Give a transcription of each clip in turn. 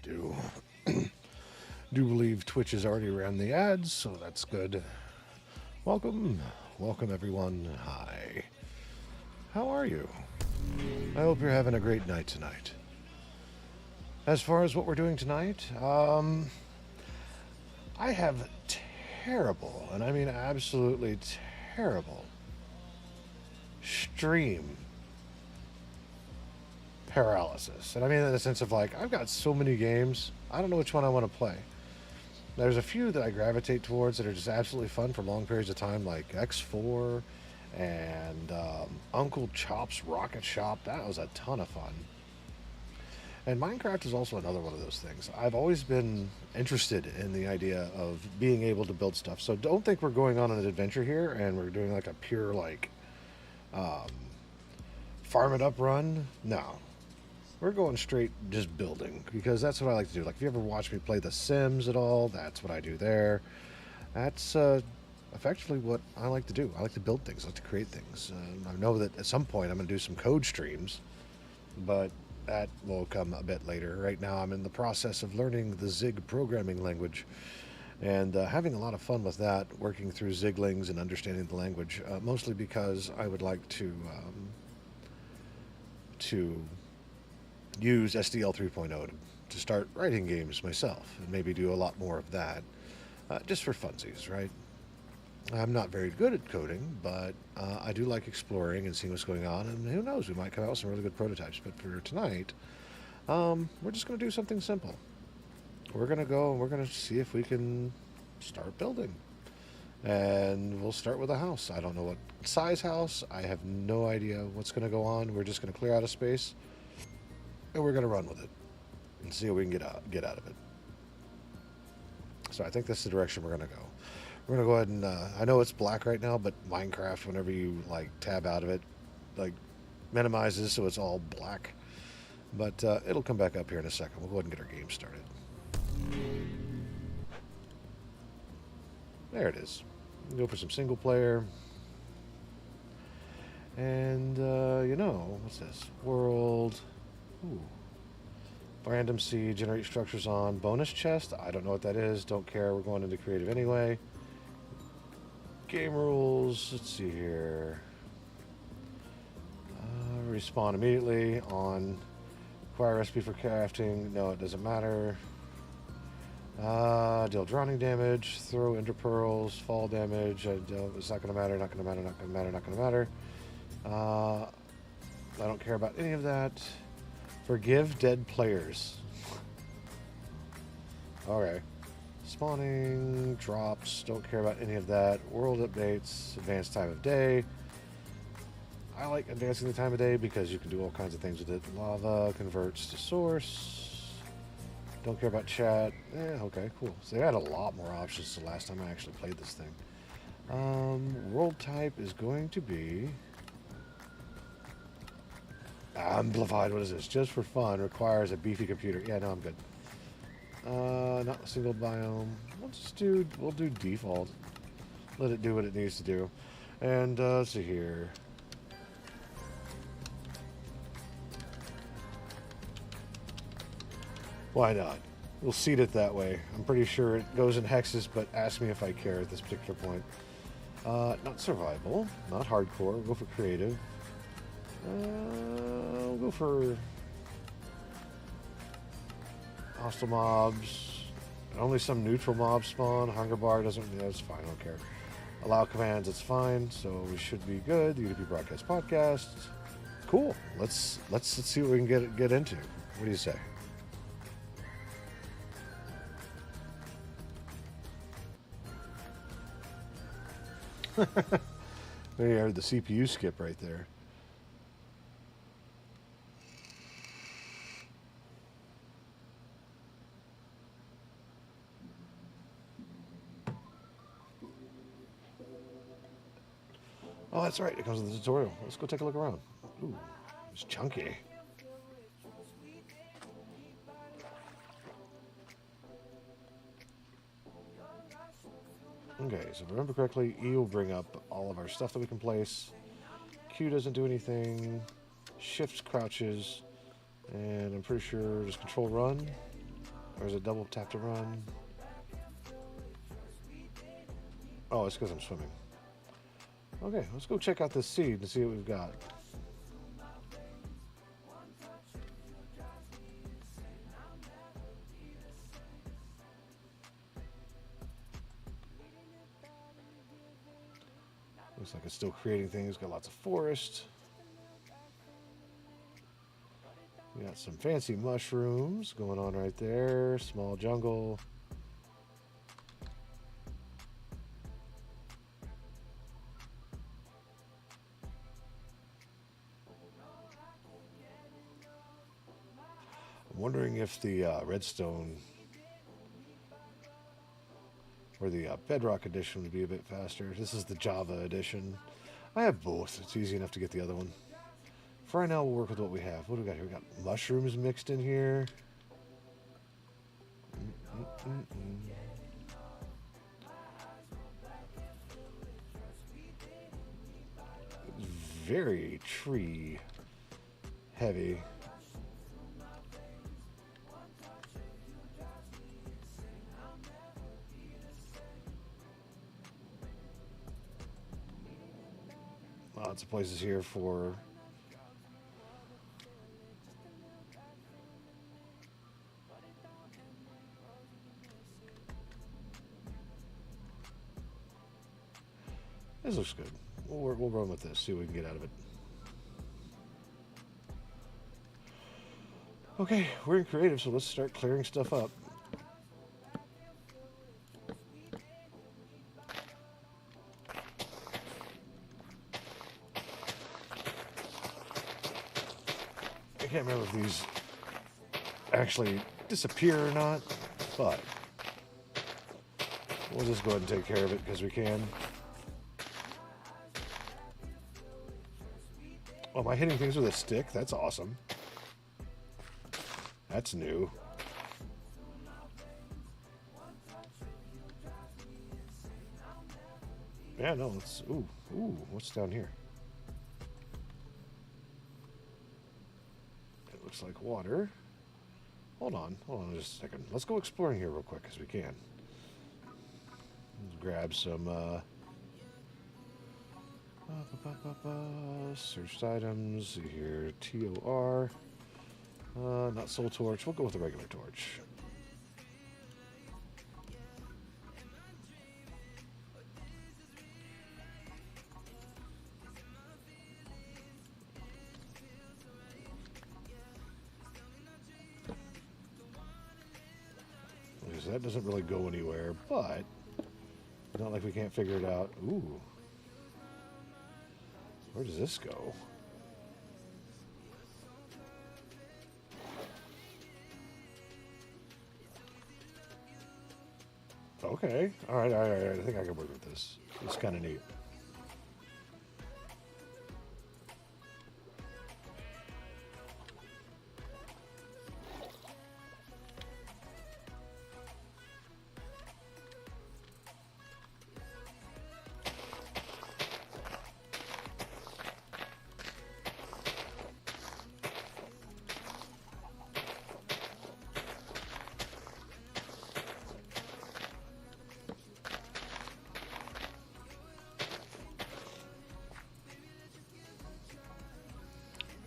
do. Do believe Twitch has already ran the ads, so that's good. Welcome, welcome everyone. Hi. How are you? I hope you're having a great night tonight. As far as what we're doing tonight, I have terrible, and I mean absolutely terrible, stream paralysis. And I mean in the sense of like, I've got so many games, I don't know which one I want to play. There's a few that I gravitate towards that are just absolutely fun for long periods of time, like X4 and Uncle Chop's Rocket Shop. That was a ton of fun. And Minecraft is also another one of those things. I've always been interested in the idea of being able to build stuff. So don't think we're going on an adventure here and we're doing like a pure like farm it up run. No. We're going straight just building because that's what I like to do. Like if you ever watch me play The Sims at all, that's what I do there. That's effectively what I like to do. I like to build things. I like to create things. I know that at some point I'm going to do some code streams, but that will come a bit later. Right now I'm in the process of learning the Zig programming language and having a lot of fun with that, working through Ziglings and understanding the language, mostly because I would like to use SDL 3.0 to start writing games myself and maybe do a lot more of that, just for funsies, right? I'm not very good at coding, but I do like exploring and seeing what's going on, and who knows, we might come out with some really good prototypes. But for tonight, we're just going to do something simple. We're going to go and we're going to see if we can start building. And we'll start with a house. I don't know what size house. I have no idea what's going to go on. We're just going to clear out a space, and we're going to run with it and see what we can get out of it. So I think that's the direction we're going to go. We're going to go ahead and, I know it's black right now, but Minecraft, whenever you, like, tab out of it, like, minimizes so it's all black. But it'll come back up here in a second. We'll go ahead and get our game started. There it is. We'll go for some single player. And, you know, what's this? World. Ooh. Random seed, generate structures on. Bonus chest? I don't know what that is. Don't care. We're going into creative anyway. Game rules. Let's see here. Respawn immediately. On. Acquire recipe for crafting. No, it doesn't matter. Deal drowning damage. Throw ender pearls. Fall damage. It's not going to matter. Not going to matter. Not going to matter. Not going to matter. I don't care about any of that. Forgive dead players. Okay. Spawning, drops, don't care about any of that. World updates, advanced time of day. I like advancing the time of day because you can do all kinds of things with it. Lava converts to source. Don't care about chat. Okay, cool. So they had a lot more options the last time I actually played this thing. World type is going to be amplified. What is this? Just for fun. Requires a beefy computer. Yeah, no, I'm good. Not a single biome. We'll do default. Let it do what it needs to do. And let's see here. Why not? We'll seed it that way. I'm pretty sure it goes in hexes, but ask me if I care at this particular point. Not survival, not hardcore. We'll go for creative. We'll go for hostile mobs. Only some neutral mobs spawn. Hunger bar doesn't. Yeah, it's fine. I don't care. Allow commands. It's fine. So we should be good. The UDP broadcast podcast. Cool. Let's see what we can get into. What do you say? There you heard the CPU skip right there. Oh, that's right. It comes with the tutorial. Let's go take a look around. Ooh, it's chunky. Okay, so if I remember correctly, E will bring up all of our stuff that we can place. Q doesn't do anything. Shift crouches. And I'm pretty sure just control run. Or is it double tap to run? Oh, it's because I'm swimming. Okay, let's go check out this seed and see what we've got. Looks like it's still creating things. Got lots of forest. We got some fancy mushrooms going on right there. Small jungle. I'm wondering if the redstone or the Bedrock edition would be a bit faster. This is the Java edition. I have both. It's easy enough to get the other one. For right now, we'll work with what we have. What do we got here? We got mushrooms mixed in here. Very tree heavy. Lots of places here for this looks good. We'll run with this, see what we can get out of it. Okay, we're in creative, so let's start clearing stuff up. I can't remember if these actually disappear or not, but we'll just go ahead and take care of it because we can. Oh, am I hitting things with a stick? That's awesome. That's new. Yeah, no, it's... Ooh, what's down here? It looks like water. Hold on just a second. Let's go exploring here real quick as we can. Let's grab some, searched items. See here, TOR. Not soul torch. We'll go with the regular torch. Because that doesn't really go anywhere, but it's not like we can't figure it out. Ooh. Where does this go? Okay. All right. I think I can work with this. It's kind of neat.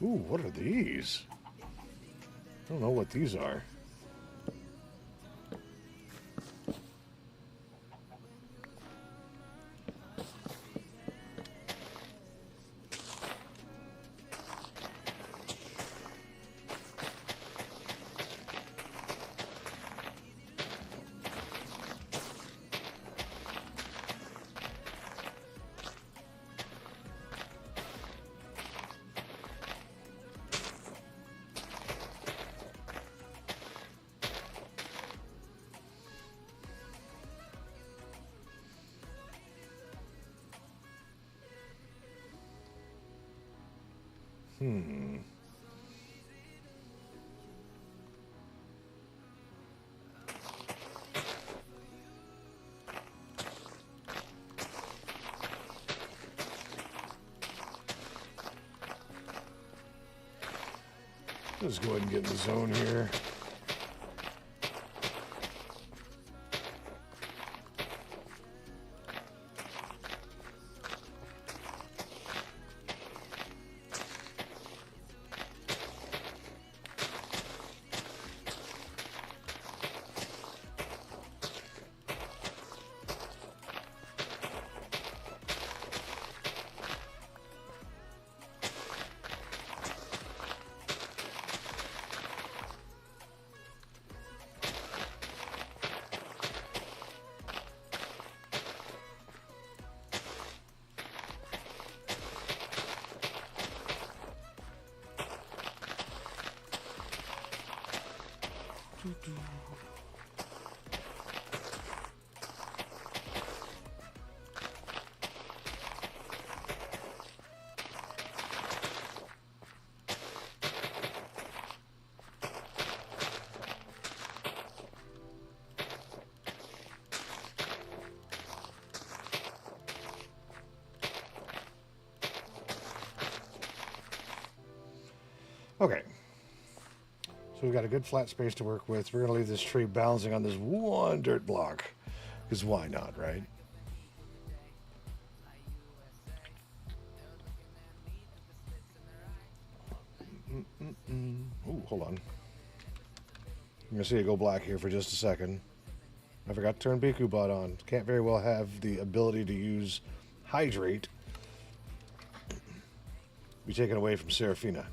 Ooh, what are these? I don't know what these are. Let's go ahead and get in the zone here. Okay, so we've got a good flat space to work with. We're going to leave this tree balancing on this one dirt block, because why not, right? Ooh, hold on. I'm going to see it go black here for just a second. I forgot to turn Biku Bot on. Can't very well have the ability to use Hydrate be taken away from Seraphina.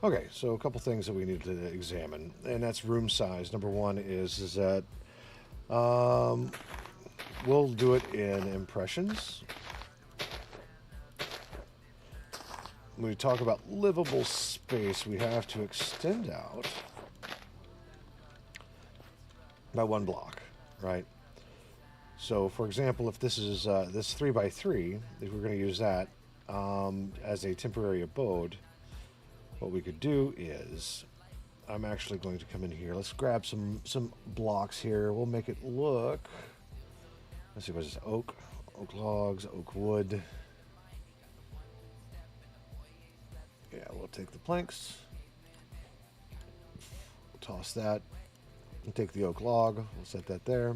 Okay, so a couple things that we need to examine, and that's room size. Number one is that we'll do it in impressions. When we talk about livable space, we have to extend out by one block, right? So, for example, if this is this 3x3, if we're going to use that as a temporary abode, what we could do is, I'm actually going to come in here. Let's grab some blocks here. We'll make it look. Let's see, what is this? Oak logs, oak wood. Yeah, we'll take the planks. We'll toss that. We'll take the oak log. We'll set that there.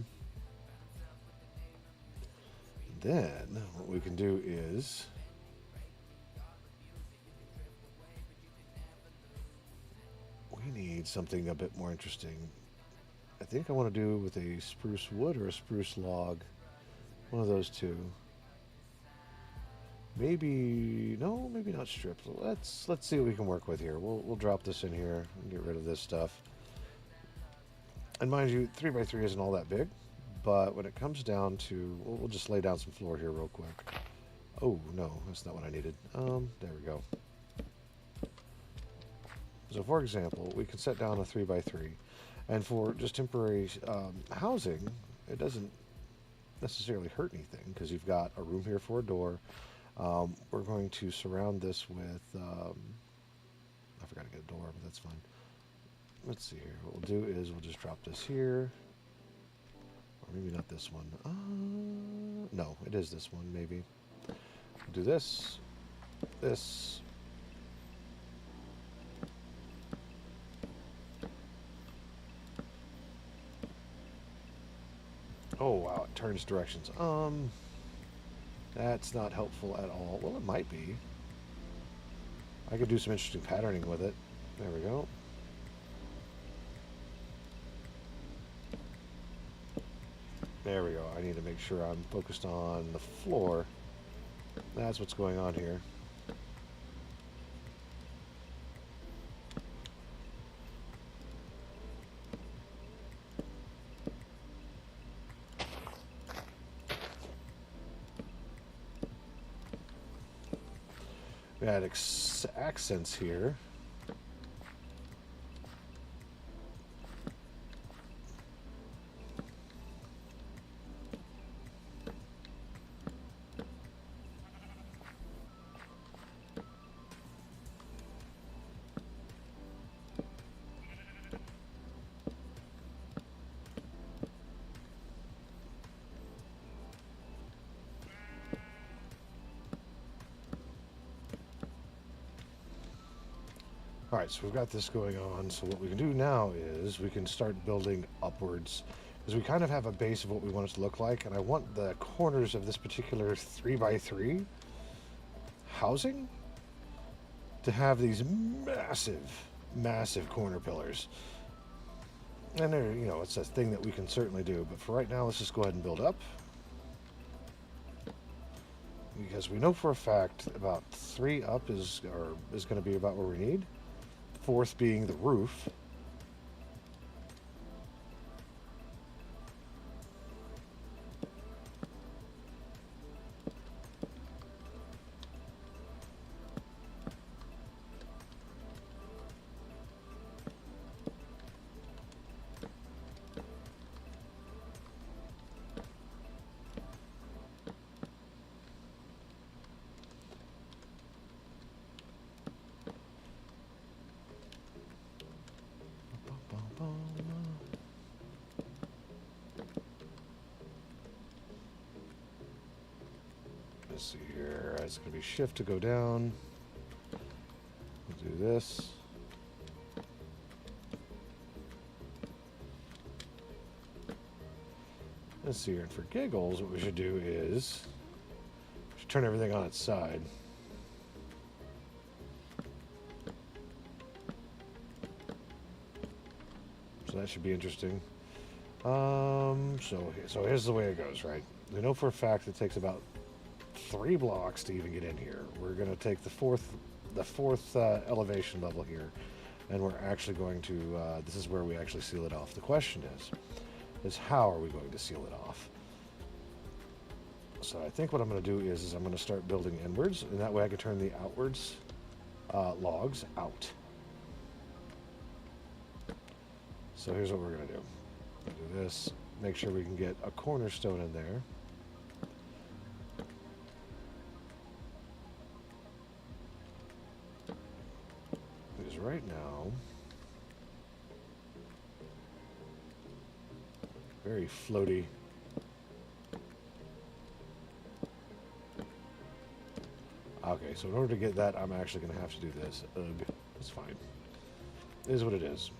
Then what we can do is we need something a bit more interesting. I think I want to do with a spruce wood or a spruce log. One of those two. Maybe no, maybe not strips. Let's see what we can work with here. We'll drop this in here and get rid of this stuff. And mind you, 3x3 isn't all that big. But when it comes down to, we'll just lay down some floor here real quick. Oh, no, that's not what I needed. There we go. So, for example, we can set down a 3x3. And for just temporary housing, it doesn't necessarily hurt anything because you've got a room here for a door. We're going to surround this with, I forgot to get a door, but that's fine. Let's see here. What we'll do is we'll just drop this here. Or maybe not this one. No, it is this one, maybe. We'll do this. This. Oh, wow, it turns directions. That's not helpful at all. Well, it might be. I could do some interesting patterning with it. There we go. There we go. I need to make sure I'm focused on the floor. That's what's going on here. We add accents here. Alright, so we've got this going on, so what we can do now is we can start building upwards, because we kind of have a base of what we want it to look like, and I want the corners of this particular 3x3 housing to have these massive corner pillars. And there, you know, it's a thing that we can certainly do, but for right now, let's just go ahead and build up. Because we know for a fact about 3 up is going to be about where we need. 4th being the roof. Let's see here. It's going to be shift to go down. We'll do this. Let's see here. And for giggles, what we should do is we should turn everything on its side. So that should be interesting. So here's the way it goes, right? We know for a fact it takes about 3 blocks to even get in here. We're going to take the fourth elevation level here, and we're actually going to, this is where we actually seal it off. The question is how are we going to seal it off? So I think what I'm going to do is I'm going to start building inwards, and that way I can turn the outwards logs out. So here's what we're going to do. Do this, make sure we can get a cornerstone in there. Because right now, very floaty. Okay, so in order to get that, I'm actually going to have to do this. Ugh, it's fine. It is what it is.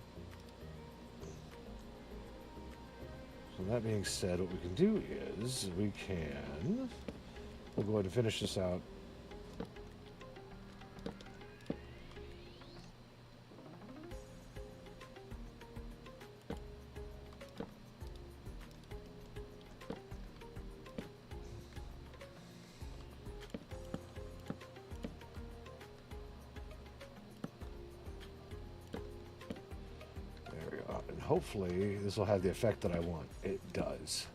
So that being said, what we can do is we'll go ahead and finish this out. Hopefully this will have the effect that I want. It does.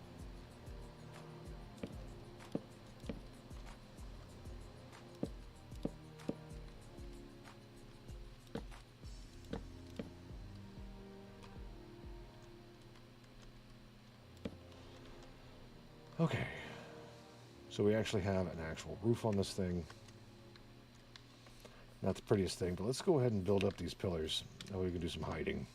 Okay. So we actually have an actual roof on this thing. Not the prettiest thing, but let's go ahead and build up these pillars. That way we can do some hiding.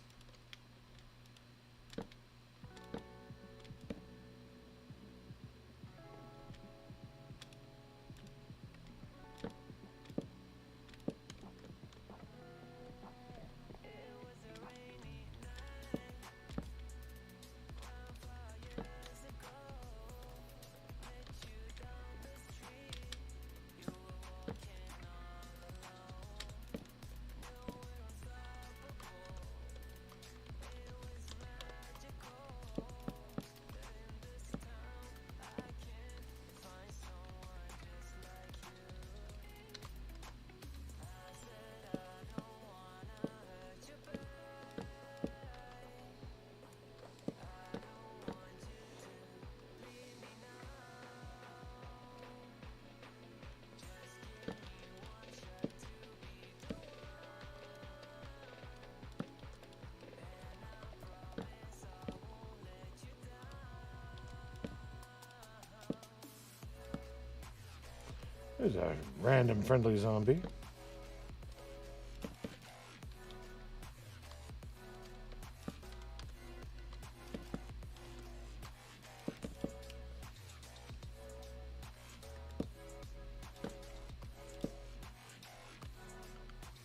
There's a random friendly zombie.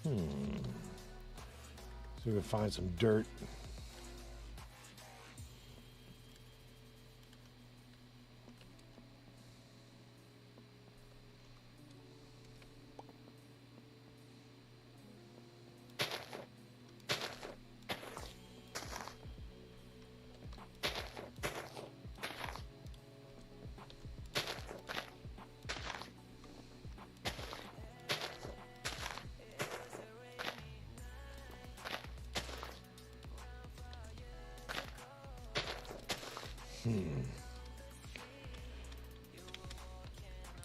So we can find some dirt.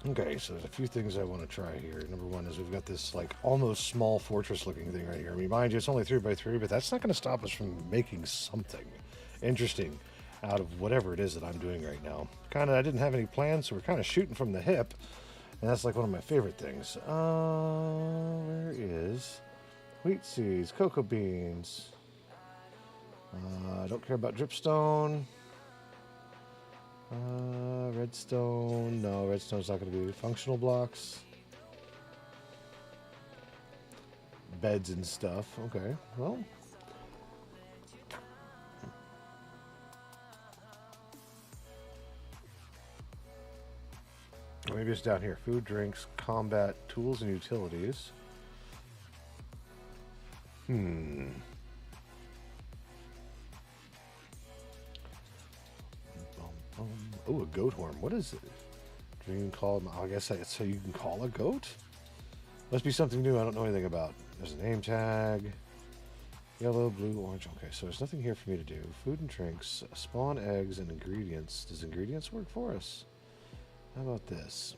Okay, so there's a few things I want to try here. Number one is we've got this like almost small fortress looking thing right here. I mean, mind you, it's only 3x3, but that's not going to stop us from making something interesting out of whatever it is that I'm doing right now. I didn't have any plans, so we're kind of shooting from the hip, and that's like one of my favorite things. Where is wheat seeds, cocoa beans? I don't care about dripstone. Redstone. No, redstone's not going to be functional blocks. Beds and stuff. Okay, well. Maybe it's down here. Food, drinks, combat, tools, and utilities. Oh, a goat horn. What is it? Dream call. I guess it's so you can call a goat? Must be something new I don't know anything about. There's a name tag. Yellow, blue, orange. Okay, so there's nothing here for me to do. Food and drinks, spawn eggs, and ingredients. Does ingredients work for us? How about this?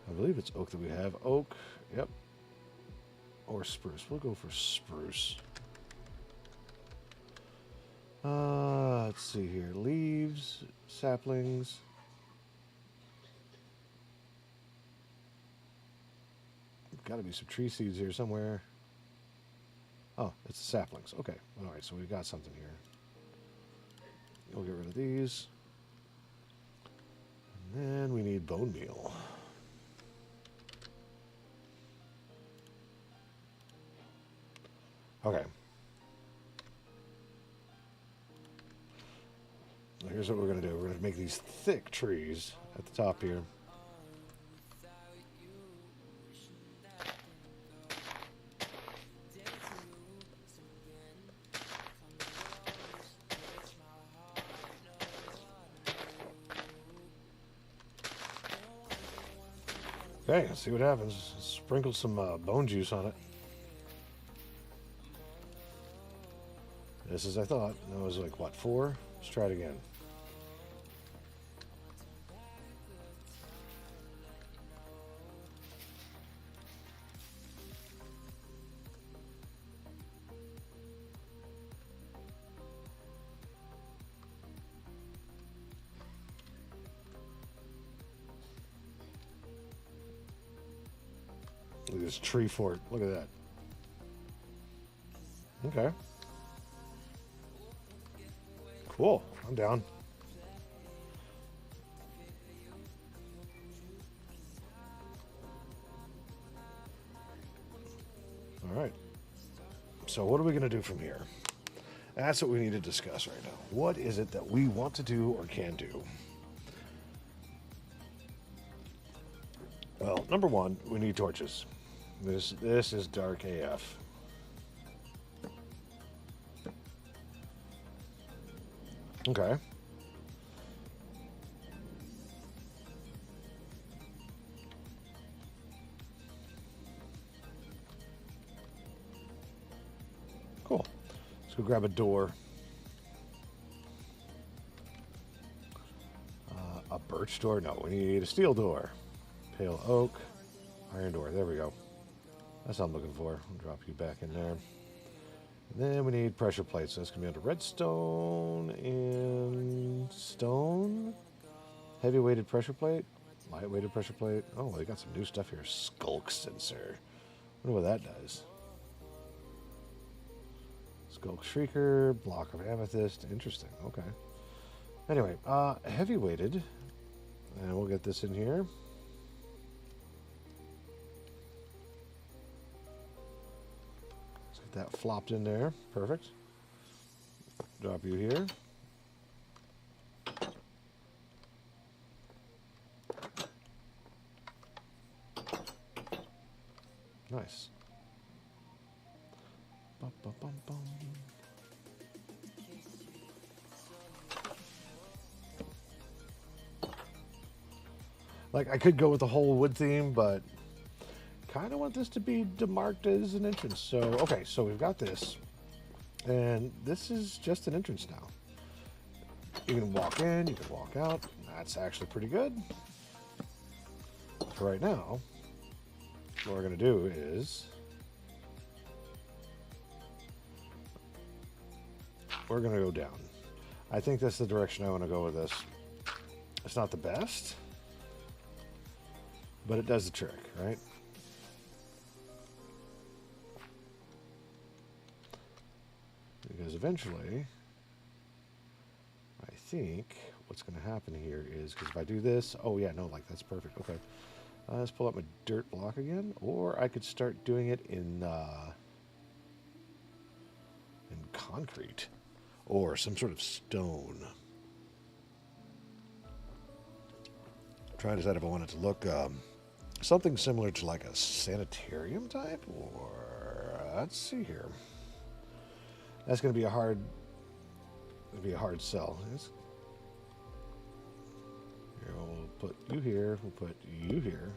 I believe it's oak that we have. Oak, yep. Or spruce. We'll go for spruce. Let's see here. Leaves, saplings. Got to be some tree seeds here somewhere. Oh, it's the saplings. Okay. All right, so we've got something here. We'll get rid of these. And then we need bone meal. Okay. Now here's what we're going to do. We're going to make these thick trees at the top here. Okay, let's see what happens. Sprinkle some bone juice on it. This is, I thought, that was like, what, 4? Let's try it again. Look at this tree fort. Look at that. Okay. Cool. I'm down. All right. So what are we going to do from here? That's what we need to discuss right now. What is it that we want to do or can do? Well, number one, we need torches. This is dark AF. Okay. Cool. Let's go grab a door. A birch door? No, we need a steel door. Pale oak. Iron door. There we go. That's what I'm looking for. I'll drop you back in there. And then we need pressure plates. So that's going to be under redstone and stone. Heavy weighted pressure plate. Light weighted pressure plate. Oh, they got some new stuff here. Skulk sensor. I wonder what that does. Skulk shrieker. Block of amethyst. Interesting. Okay. Anyway, heavy weighted. And we'll get this in here. That flopped in there. Perfect. Drop you here. Nice. Bum, bum, bum, bum. Like, I could go with the whole wood theme, but kind of want this to be demarked as an entrance. So, okay, so we've got this. And this is just an entrance now. You can walk in, you can walk out. That's actually pretty good. For right now, what we're going to do is we're going to go down. I think that's the direction I want to go with this. It's not the best, but it does the trick, right? Because eventually, I think what's going to happen here is, because if I do this, oh yeah, no, like that's perfect. Okay. Let's pull up my dirt block again, or I could start doing it in concrete or some sort of stone. I'm trying to decide if I want it to look something similar to like a sanitarium type, or let's see here. That's going to be a hard sell. Here, we'll put you here. We'll put you here.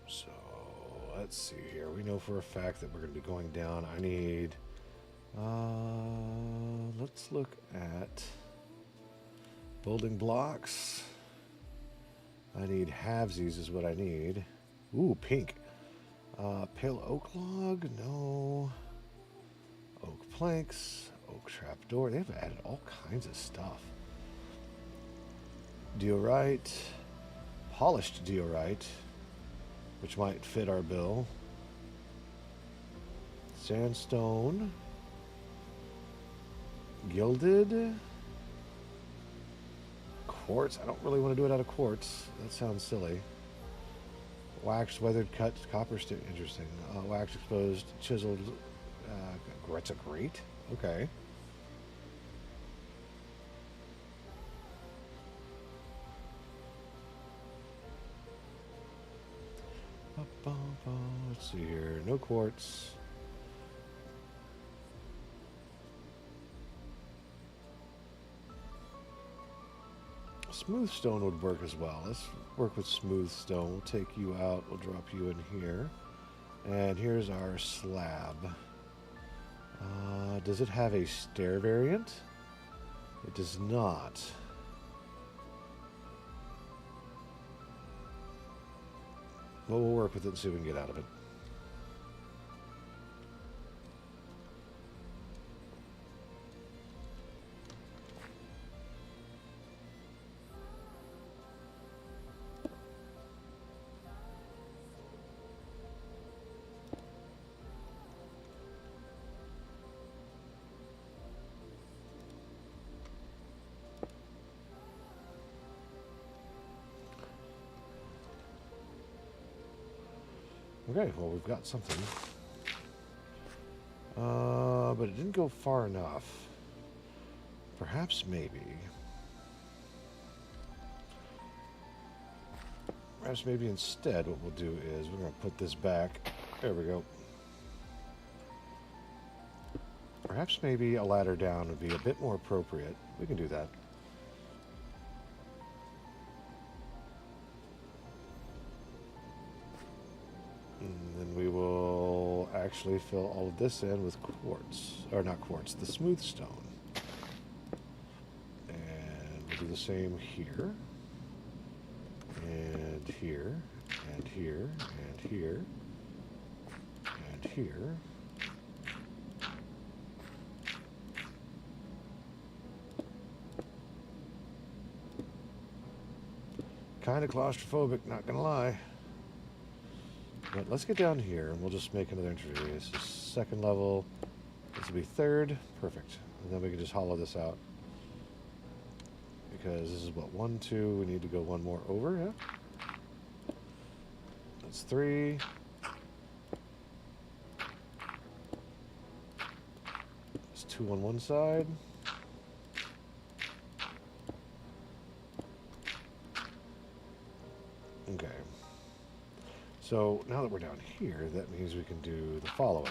So let's see here. We know for a fact that we're going to be going down. I need. Let's look at building blocks. I need halvesies is what I need. Ooh, pink. Pale oak log, no. Oak planks, oak trapdoor. They've added all kinds of stuff. Diorite, polished diorite, which might fit our bill. Sandstone, gilded, quartz. I don't really want to do it out of quartz. That sounds silly. Waxed, weathered, cut, copper stick. Interesting. Waxed, exposed, chiseled. That's a grate. Okay. Let's see here. No quartz. Smooth stone would work as well. Let's work with smooth stone. We'll take you out. We'll drop you in here. And here's our slab. Does it have a stair variant? It does not. Well, we'll work with it and see what we can get out of it. Okay, well, we've got something. But it didn't go far enough. Perhaps maybe. Perhaps maybe instead what we'll do is we're going to put this back. There we go. Perhaps maybe a ladder down would be a bit more appropriate. We can do that. Actually fill all of this in with quartz, or not quartz, the smooth stone. And we'll do the same here, and here, and here, and here, and here. Kind of claustrophobic, not gonna lie. But let's get down here and we'll just make another entry. This is second level. This will be third. Perfect. And then we can just hollow this out. Because this is what, 1, 2. We need to go one more over, yeah? That's 3. It's 2 on one side. Okay. So now that we're down here, that means we can do the following.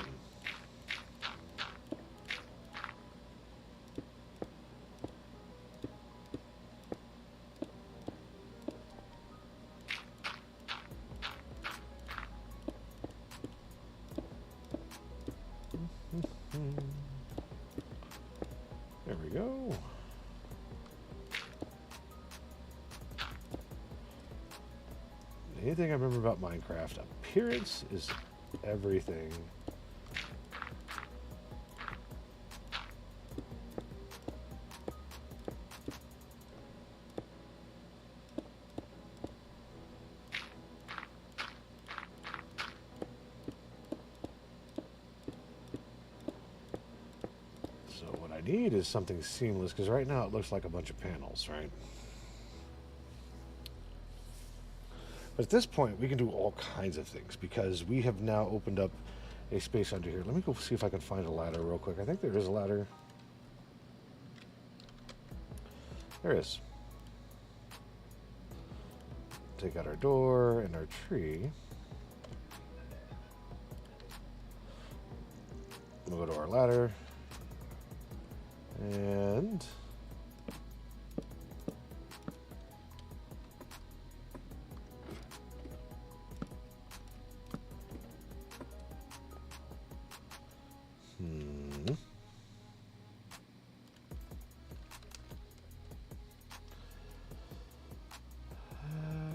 There we go. Anything I remember about Minecraft, appearance is everything. So what I need is something seamless, because right now it looks like a bunch of panels, right? But at this point, we can do all kinds of things because we have now opened up a space under here. Let me go see if I can find a ladder real quick. I think there is a ladder. There is. Take out our door and our tree. We'll go to our ladder. And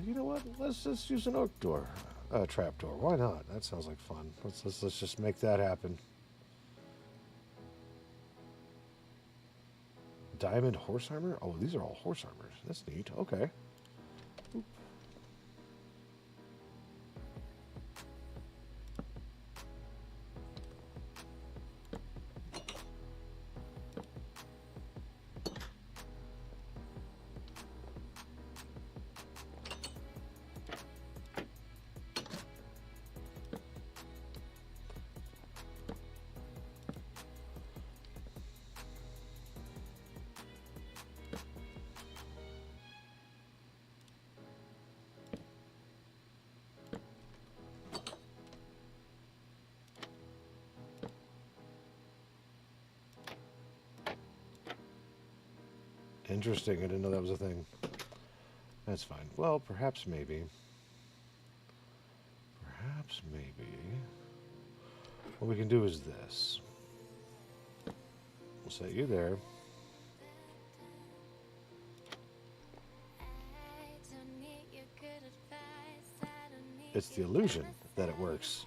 you know what? Let's just use an oak door, trap door. Why not? That sounds like fun. Let's just make that happen. Diamond horse armor? Oh, these are all horse armors. That's neat. Okay. Oop. Interesting. I didn't know that was a thing. That's fine. Well, perhaps maybe. Perhaps maybe. What we can do is this. We'll set you there. It's the illusion that it works.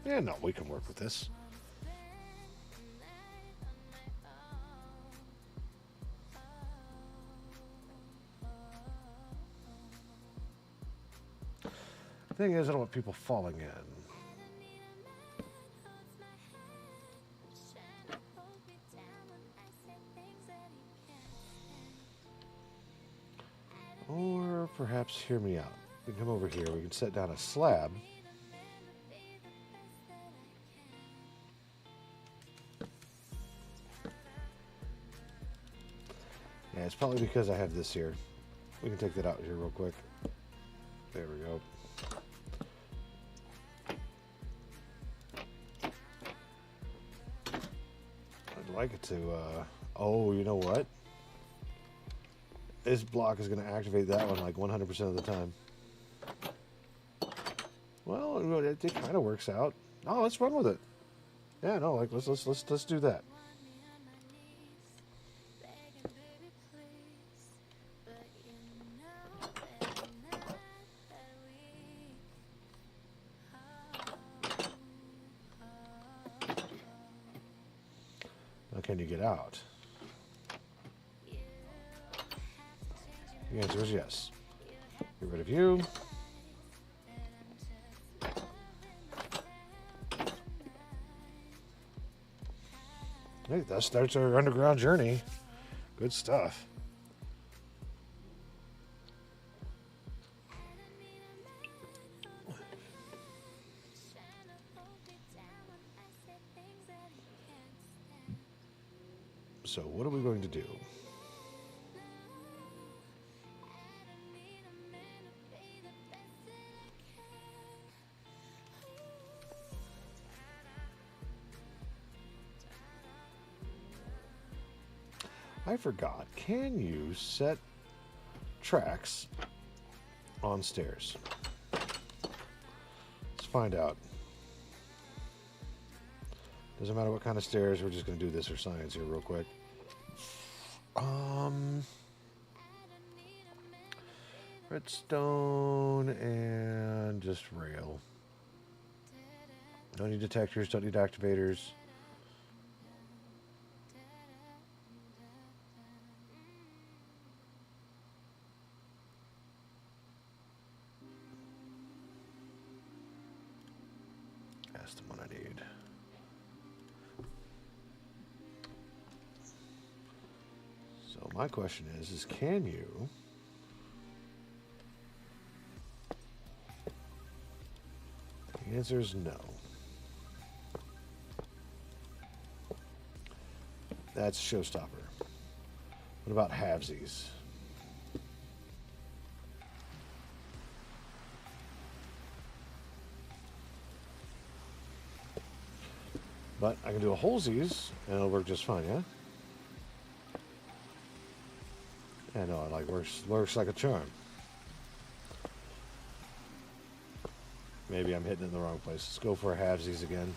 Yeah, no, we can work with this. Thing is, I don't want people falling in. Or perhaps, hear me out. We can come over here. We can set down a slab. Yeah, it's probably because I have this here. We can take that out here real quick. There we go. I'd like it to, oh, you know what? This block is going to activate that one like 100% of the time. Well, it kind of works out. Oh, let's run with it. Yeah, no, like let's do that. Now, can you get out? The answer is yes. Get rid of you. Hey, that starts our underground journey. Good stuff. So what are we going to do? I forgot. Can you set tracks on stairs? find out. Doesn't matter what kind of stairs. We're just going to do this for science here real quick. Redstone and just rail. Don't need detectors, don't need activators. That's the one I need. So my question is can you... The answer is no. That's a showstopper. What about halvesies? But I can do a holesies, and it'll work just fine, yeah? Yeah, no, it like works like a charm. Maybe I'm hitting it in the wrong place. Let's go for a halvesies again.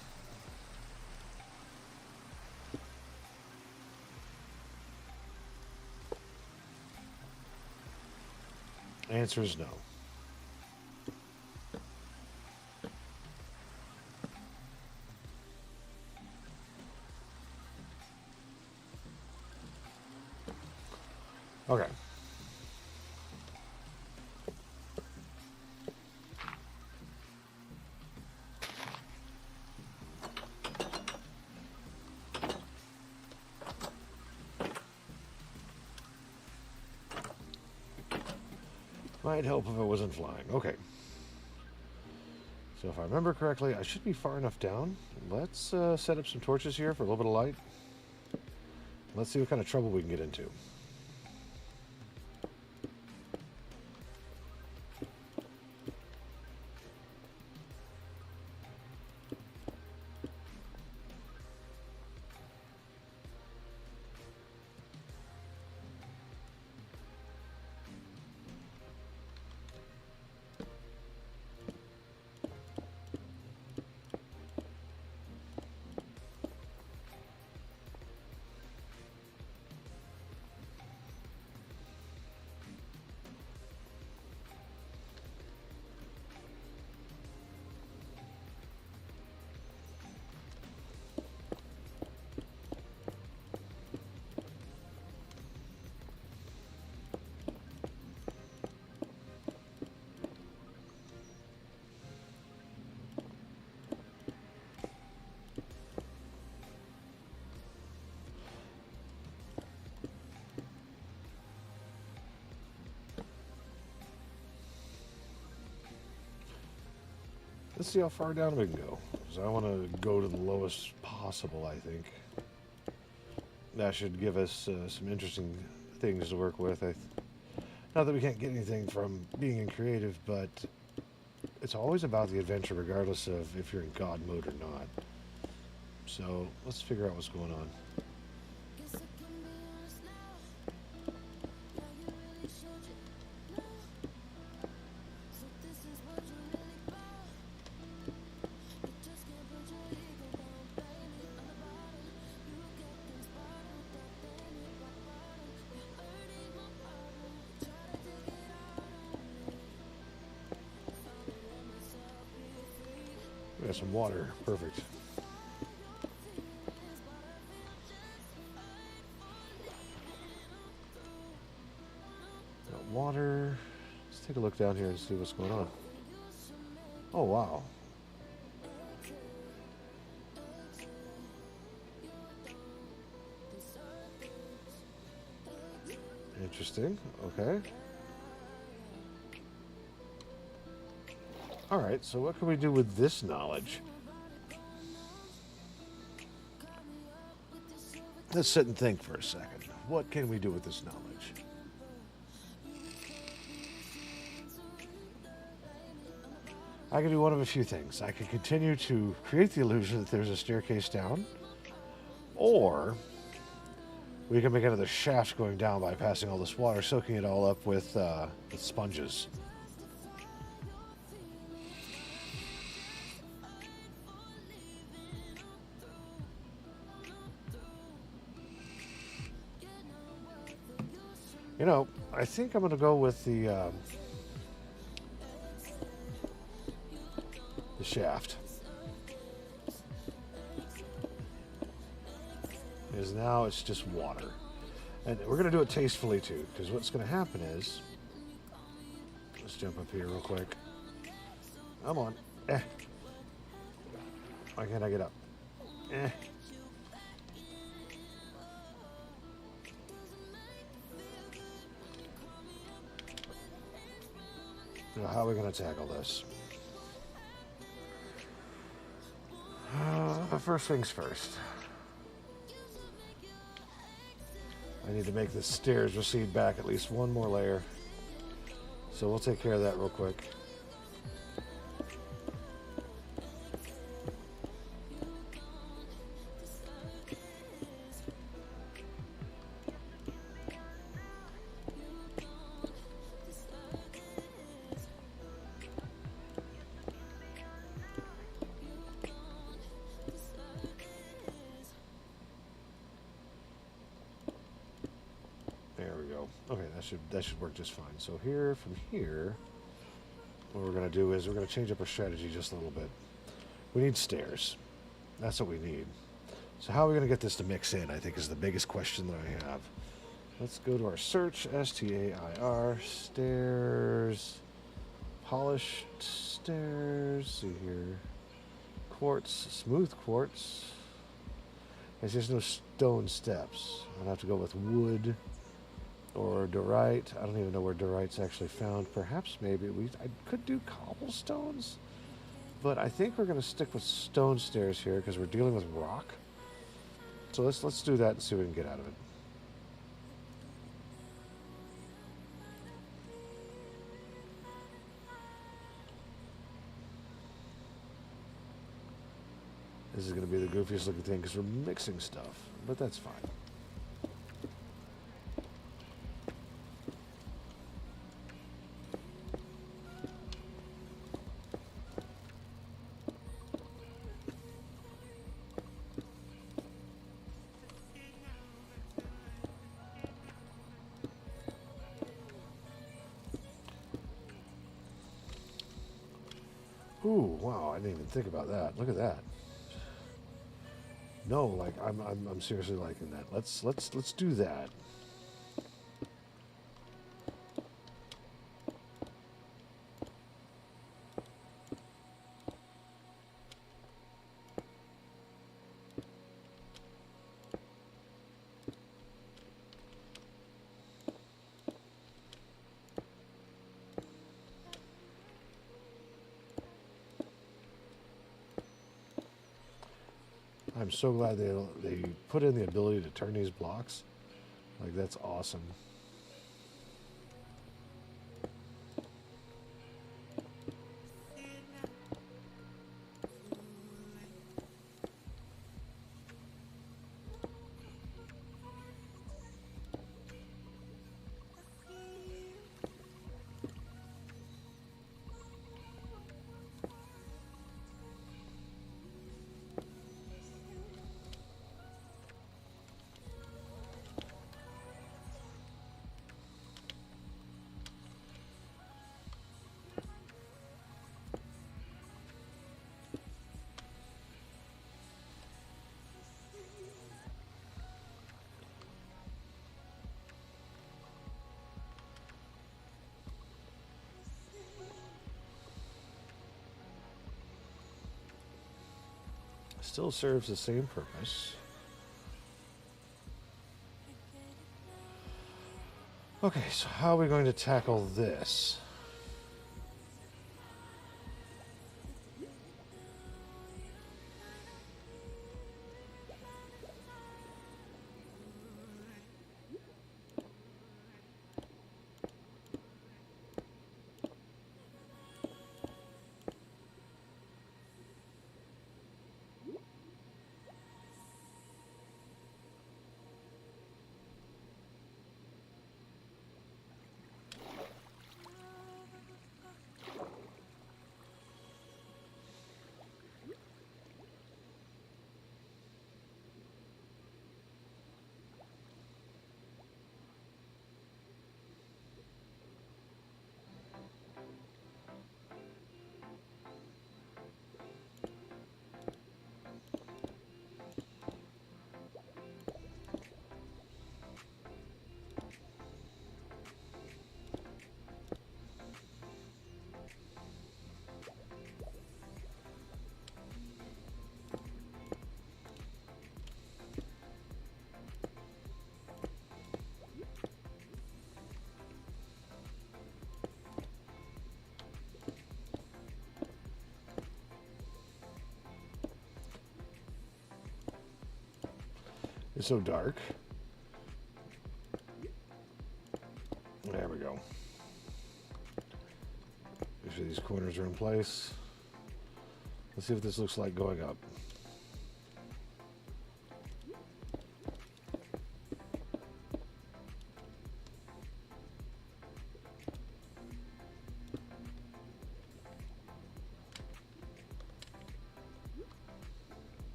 Answer is no. Okay. Might help if it wasn't flying. Okay. So if I remember correctly, I should be far enough down. Let's set up some torches here for a little bit of light. Let's see what kind of trouble we can get into. Let's see how far down we can go. Because I want to go to the lowest possible, I think. That should give us some interesting things to work with. Not that we can't get anything from being in creative, but it's always about the adventure regardless of if you're in God mode or not. So let's figure out what's going on. We got some water. Perfect. Got water. Let's take a look down here and see what's going on. Oh, wow. Interesting. Okay. All right, so what can we do with this knowledge? Let's sit and think for a second. What can we do with this knowledge? I can do one of a few things. I can continue to create the illusion that there's a staircase down, or we can make another shaft going down by passing all this water, soaking it all up with sponges. You know, I think I'm going to go with the shaft. Because now it's just water. And we're going to do it tastefully too, because what's going to happen is, let's jump up here real quick. Come on. Why can't I get up? Now, how are we going to tackle this? First things first. I need to make the stairs recede back at least one more layer. So we'll take care of that real quick. There we go. Okay, that should work just fine. So here, from here, what we're going to do is we're going to change up our strategy just a little bit. We need stairs. That's what we need. So how are we going to get this to mix in, I think, is the biggest question that I have. Let's go to our search, S-T-A-I-R, stairs, polished stairs, see here, quartz, smooth quartz. There's just no stone steps. I'd have to go with wood or diorite. I don't even know where diorite's actually found. Perhaps maybe I could do cobblestones, but I think we're going to stick with stone stairs here because we're dealing with rock. So let's do that and see what we can get out of it. This is going to be the goofiest looking thing because we're mixing stuff, but that's fine. Ooh, wow! I didn't even think about that. Look at that. No, like I'm seriously liking that. Let's do that. I'm so glad they put in the ability to turn these blocks. Like, that's awesome. Still serves the same purpose. Okay, so how are we going to tackle this? It's so dark. There we go. Make sure these corners are in place. Let's see what this looks like going up.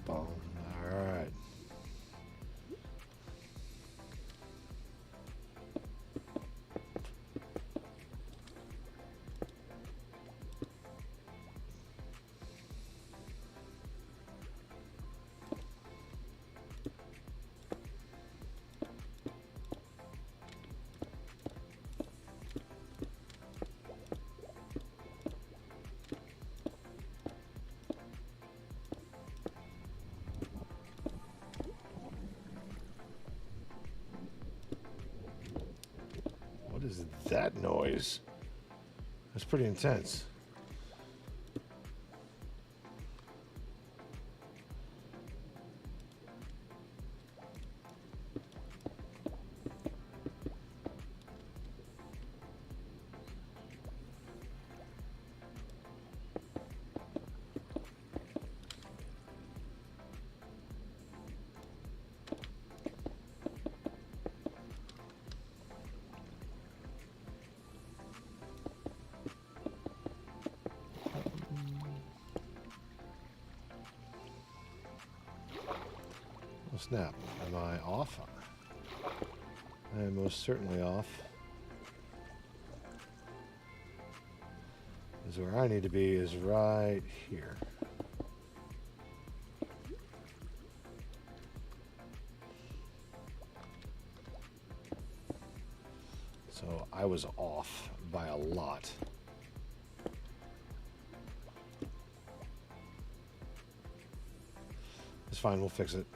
All right. What is that noise? That's pretty intense. Oh, snap. Am I off? I am most certainly off. Because where I need to be is right here. So I was off by a lot. It's fine, we'll fix it.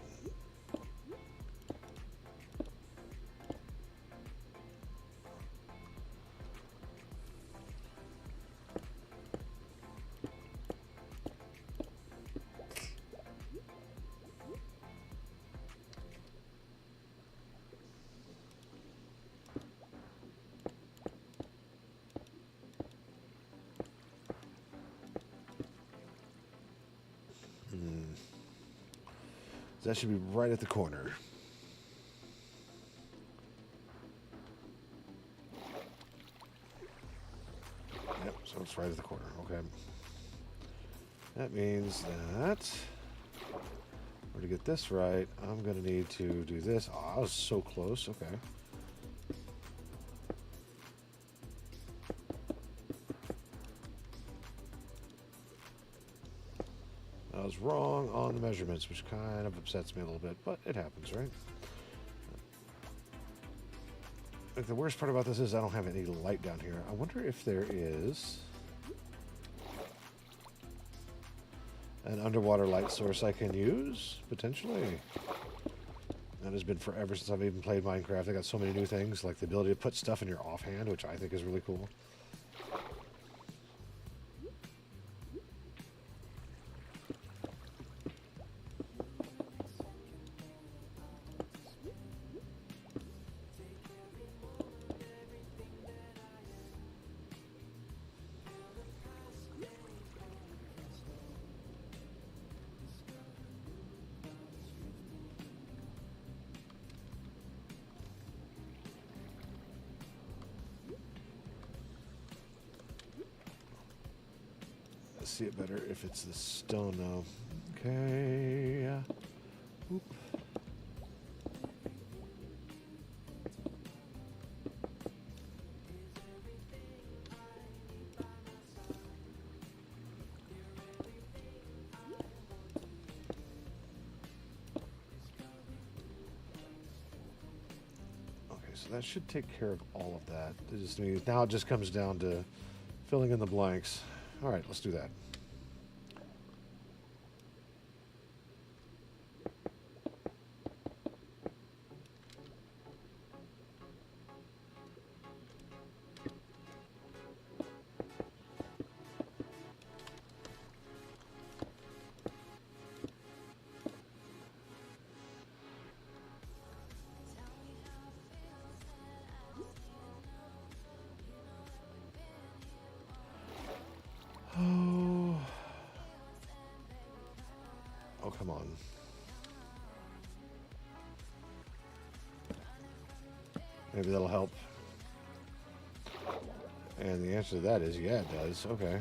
That should be right at the corner. Yep, so it's right at the corner. Okay. That means that to get this right, I'm going to need to do this. Oh, I was so close. Okay. I was wrong on the measurements, which kind of upsets me a little bit, but it happens, right? Like, the worst part about this is I don't have any light down here. I wonder if there is an underwater light source I can use, potentially. That has been forever since I've even played Minecraft. I got so many new things, like the ability to put stuff in your offhand, which I think is really cool. See it better if it's the stone now. Okay. Oop. So that should take care of all of that. Now it just comes down to filling in the blanks. All right, let's do that. Oh, oh, come on. Maybe that'll help. And the answer to that is, yeah, it does. Okay.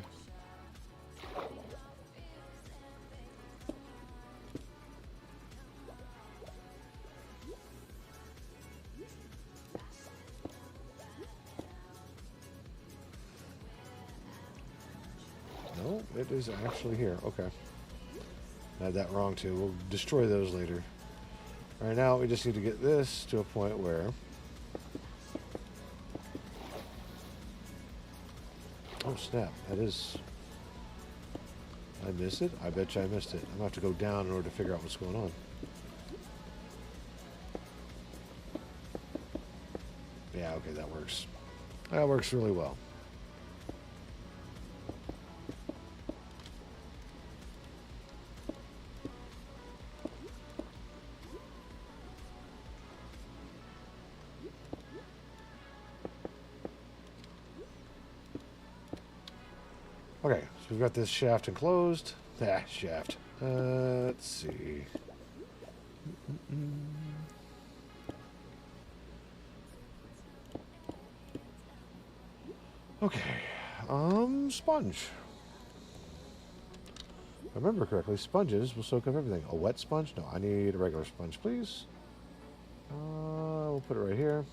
No, it is actually here. Okay. I had that wrong too. We'll destroy those later. Right now, we just need to get this to a point where... Oh, snap. That is... I missed it? I bet you I missed it. I'm going to have to go down in order to figure out what's going on. Yeah, okay, that works. That works really well. Okay, so we've got this shaft enclosed. Shaft. Let's see. Okay, sponge. If I remember correctly, sponges will soak up everything. A wet sponge? No, I need a regular sponge, please. We'll put it right here.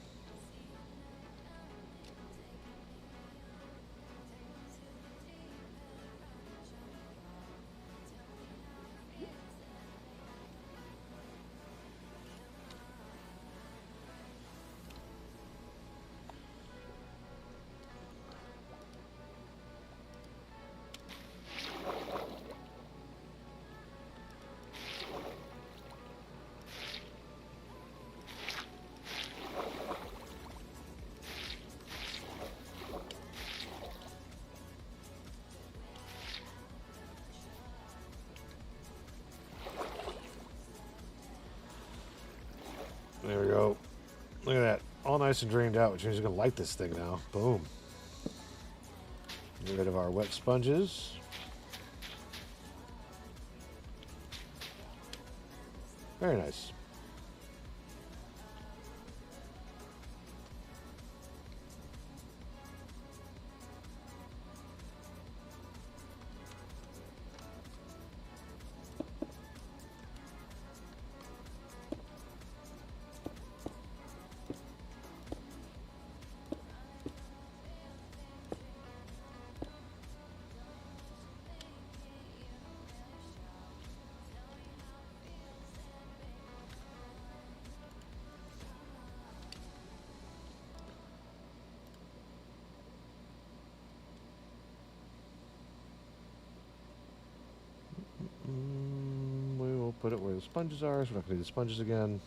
There we go. Look at that. All nice and drained out, which means we're going to light this thing now. Boom. Get rid of our wet sponges. Very nice. We will put it where the sponges are, so we're not going to do the sponges again.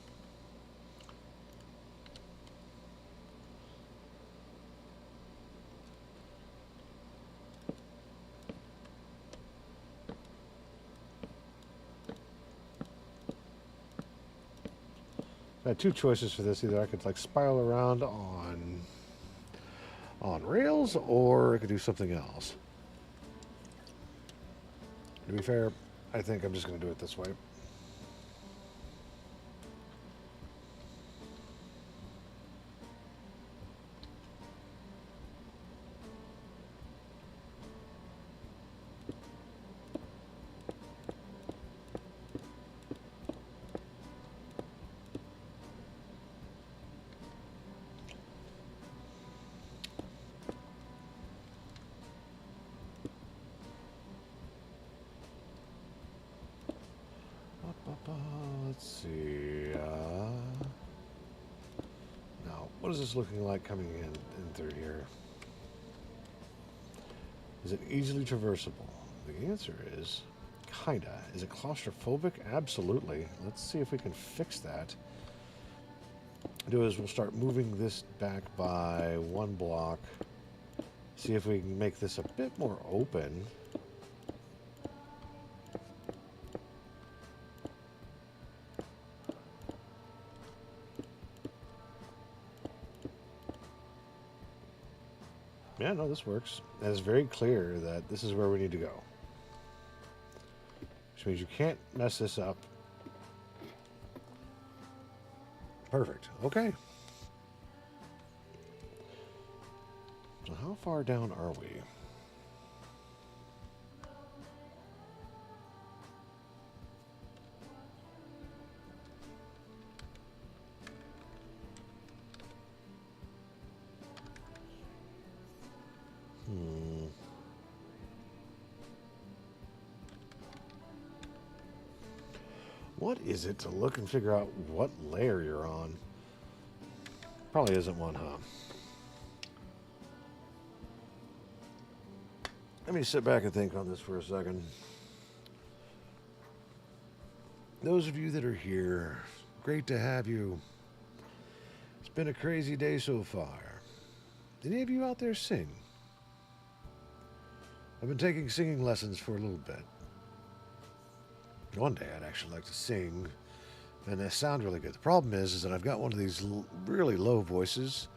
I had two choices for this. Either I could like spiral around on rails, or I could do something else. To be fair, I think I'm just going to do it this way. What is this looking like coming in through here? Is it easily traversable? The answer is kinda. Is it claustrophobic? Absolutely. Let's see if we can fix that. Do is we'll start moving this back by 1 block. See if we can make this a bit more open. Yeah, no, this works. And it's very clear that this is where we need to go. Which means you can't mess this up. Perfect. Okay. So how far down are we? What is it to look and figure out what layer you're on? Probably isn't one, huh? Let me sit back and think on this for a second. Those of you that are here, great to have you. It's been a crazy day so far. Any of you out there sing? I've been taking singing lessons for a little bit. One day I'd actually like to sing, and they sound really good. The problem is that I've got one of these really low voices,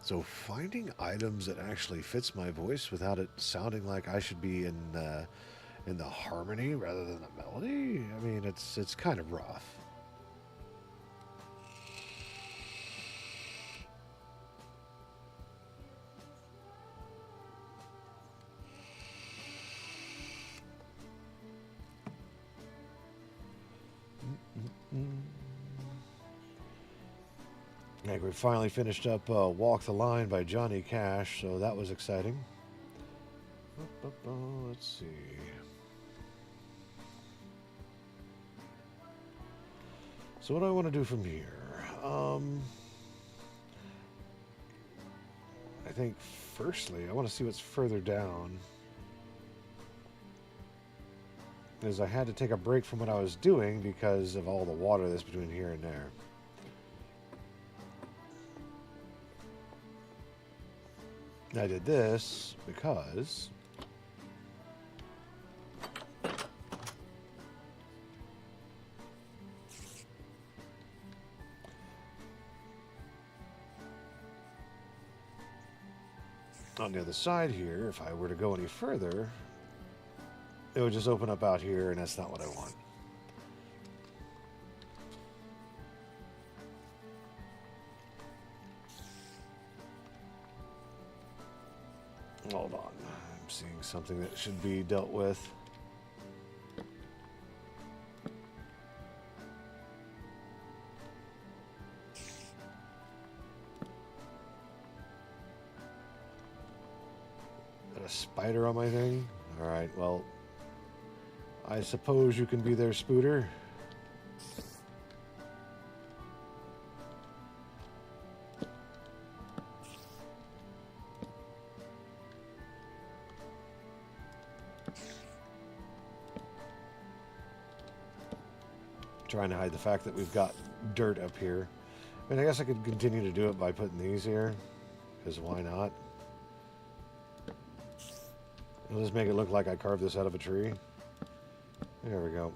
so finding items that actually fits my voice without it sounding like I should be in the harmony rather than the melody, I mean, it's kind of rough. I think we finally finished up Walk the Line by Johnny Cash, so that was exciting. Let's see. So what do I want to do from here? I think firstly, I want to see what's further down. Because I had to take a break from what I was doing because of all the water that's between here and there. I did this because on the other side here, if I were to go any further, it would just open up out here, and that's not what I want. Hold on. I'm seeing something that should be dealt with. Got a spider on my thing? Alright, well, I suppose you can be their spooter. Trying to hide the fact that we've got dirt up here. I mean, I guess I could continue to do it by putting these here, because why not? It'll just make it look like I carved this out of a tree. There we go.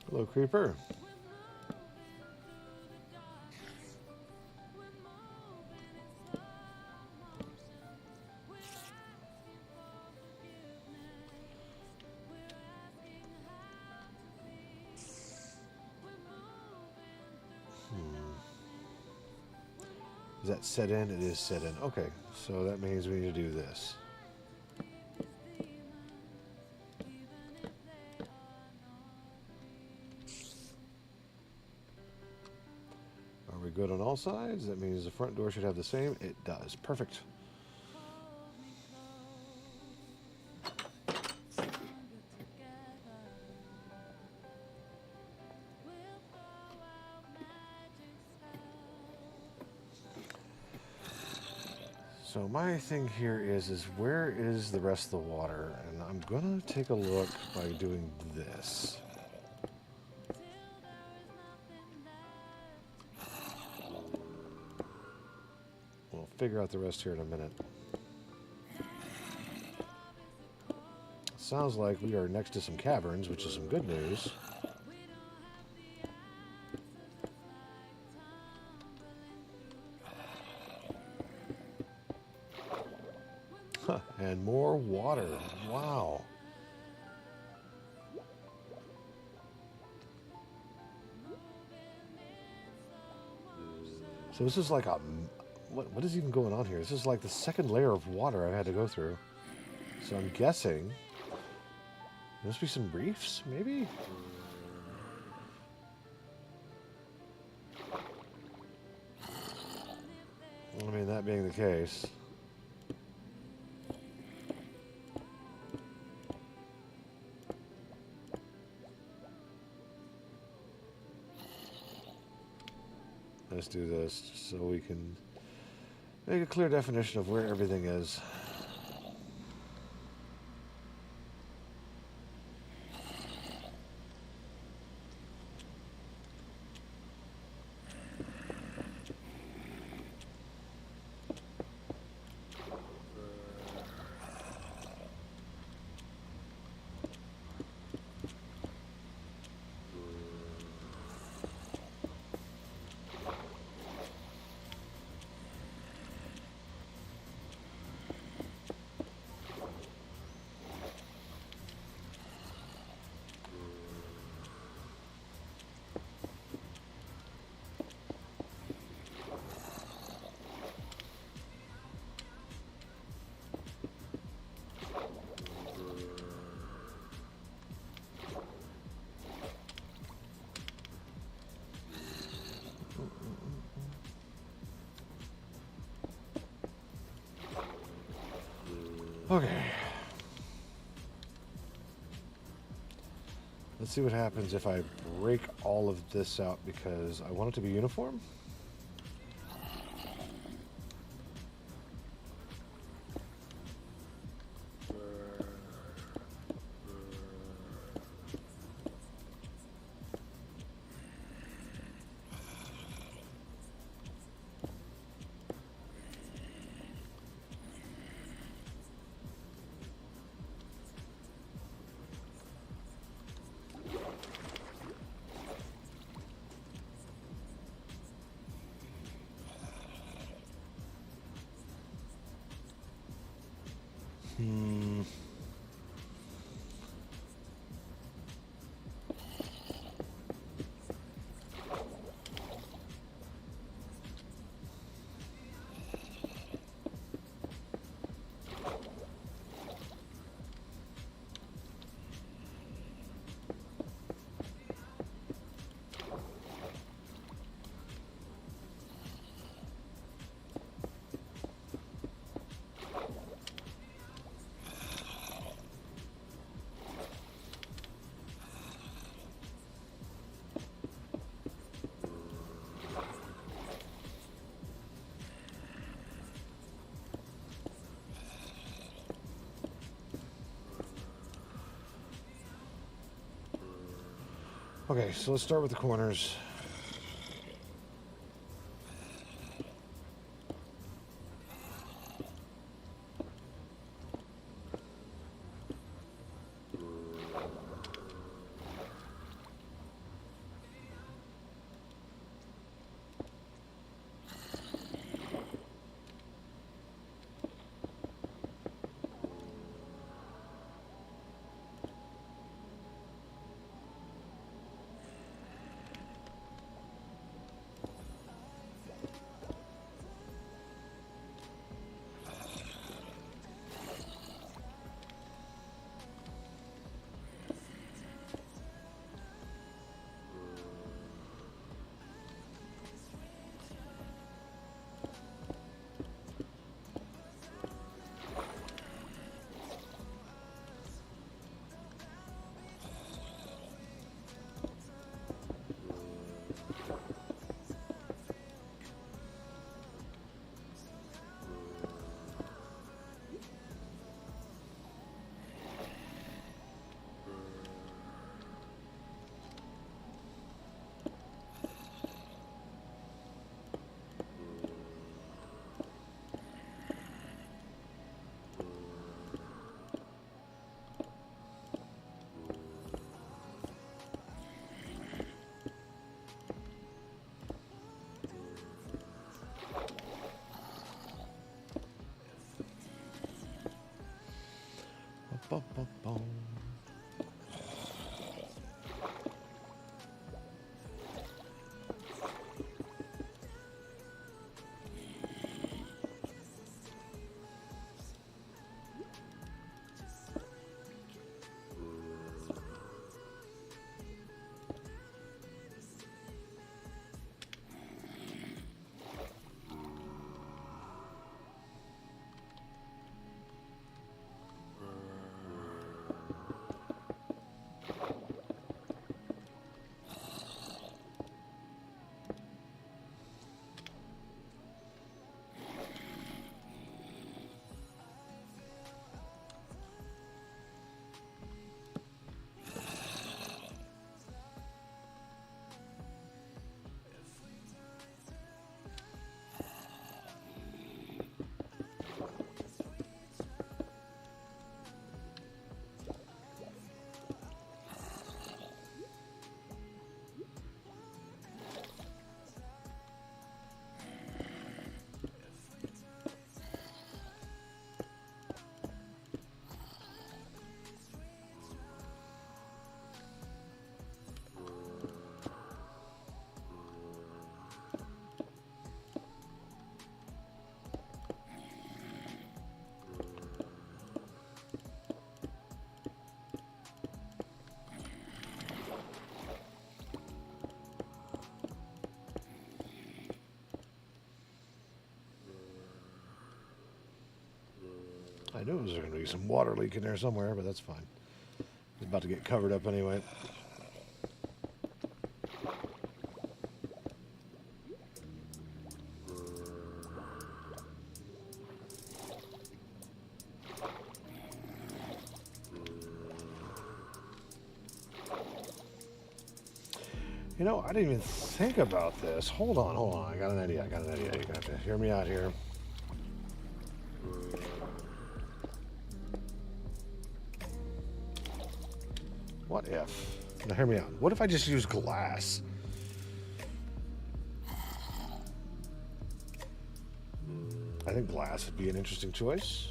Hello, creeper. Is that set in? It is set in. Okay, so that means we need to do this. Are we good on all sides? That means the front door should have the same. It does. Perfect. So my thing here is where is the rest of the water? And I'm gonna take a look by doing this. We'll figure out the rest here in a minute. Sounds like we are next to some caverns, which is some good news. Huh, and more water. Wow. So this is like a... What is even going on here? This is like the second layer of water I've had to go through. So I'm guessing... There must be some reefs, maybe? I mean, that being the case... Let's do this just so we can make a clear definition of where everything is. Okay. Let's see what happens if I break all of this out because I want it to be uniform. Okay, so let's start with the corners. Ba-ba-bum. I knew there was going to be some water leak in there somewhere, but that's fine. It's about to get covered up anyway. You know, I didn't even think about this. Hold on. I got an idea. You're going to have to hear me out here. What if? Now, hear me out. What if I just use glass? I think glass would be an interesting choice.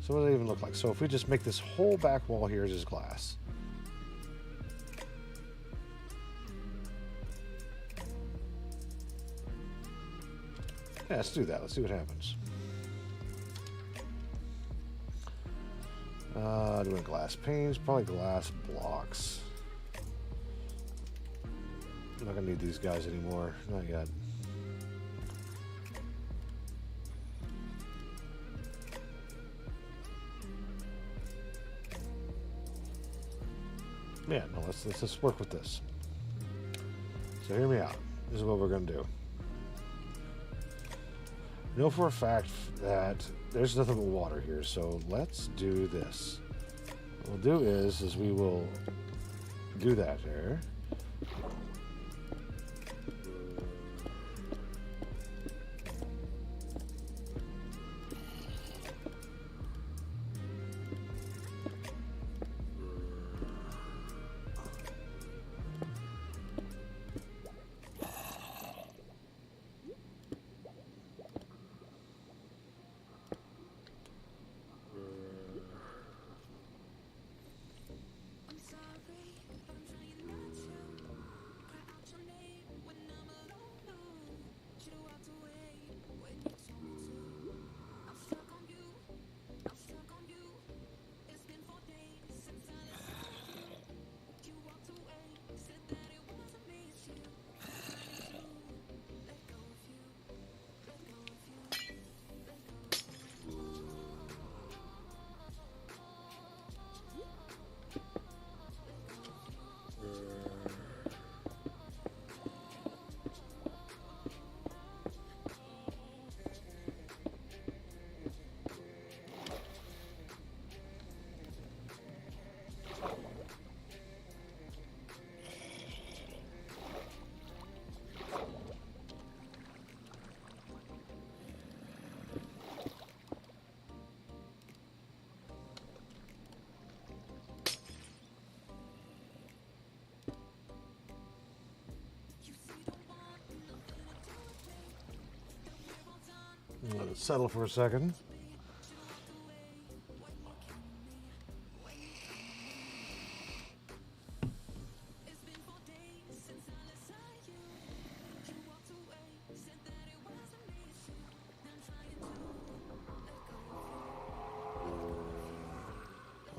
So what does it even look like? So if we just make this whole back wall here just glass. Yeah, let's do that. Let's see what happens. Doing glass panes, probably glass blocks. I'm not gonna need these guys anymore. Not yet. Yeah, no, let's just work with this. So hear me out. This is what we're gonna do. I know for a fact that there's nothing but water here, so let's do this. What we'll do is we will do that there. Let it settle for a second.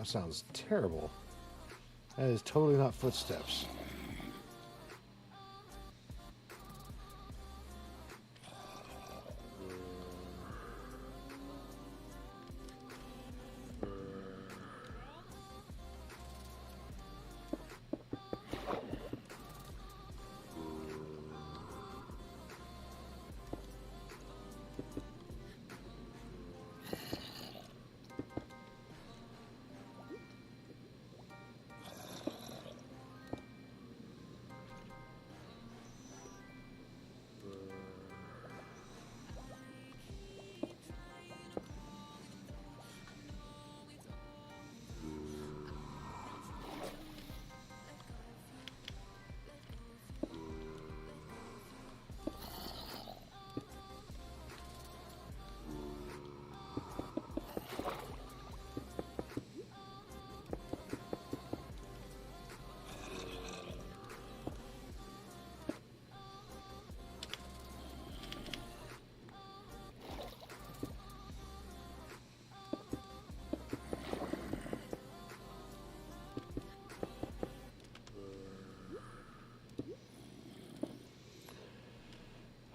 sounds terrible. That is totally not footsteps.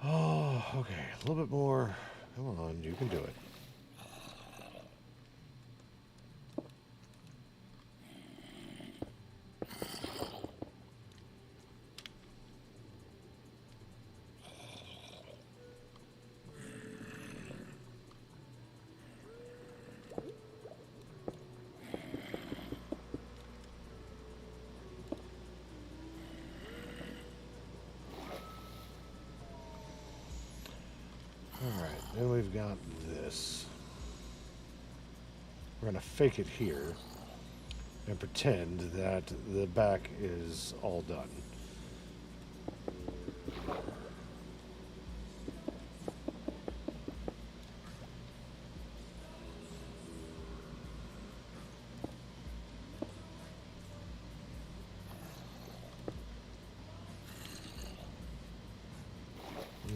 Oh, okay. A little bit more. Come on, you can do it. Alright, then we've got this. We're going to fake it here and pretend that the back is all done.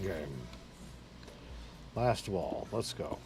Okay. Last wall. Let's go.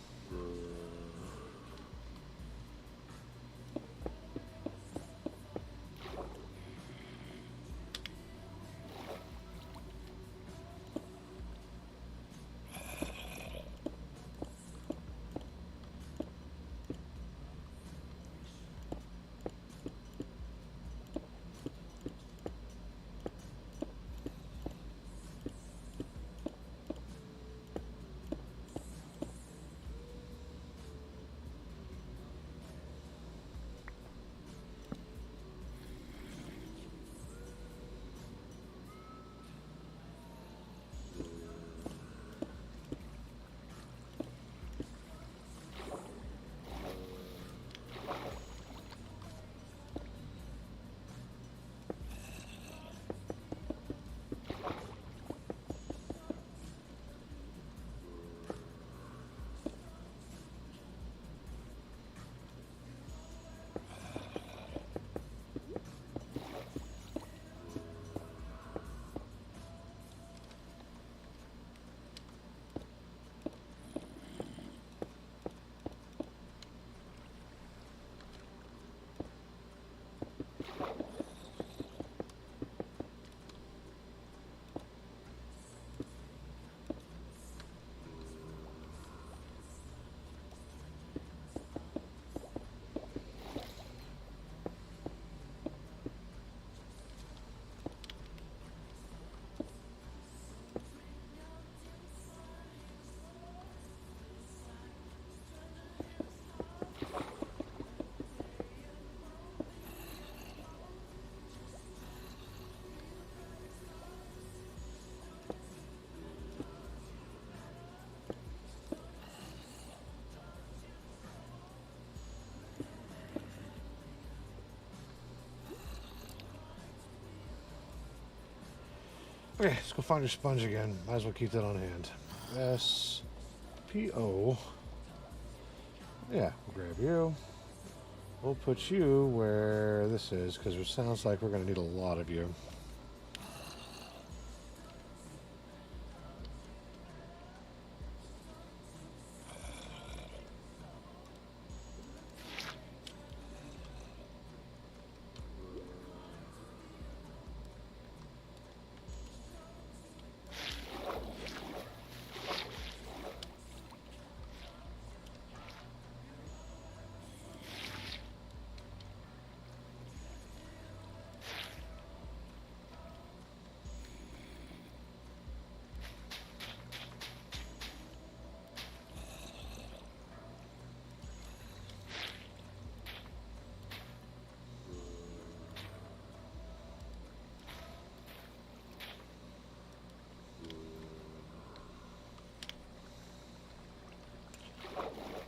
Okay, let's go find your sponge again. Might as well keep that on hand. S-P-O. Yeah, we'll grab you. We'll put you where this is, because it sounds like we're going to need a lot of you.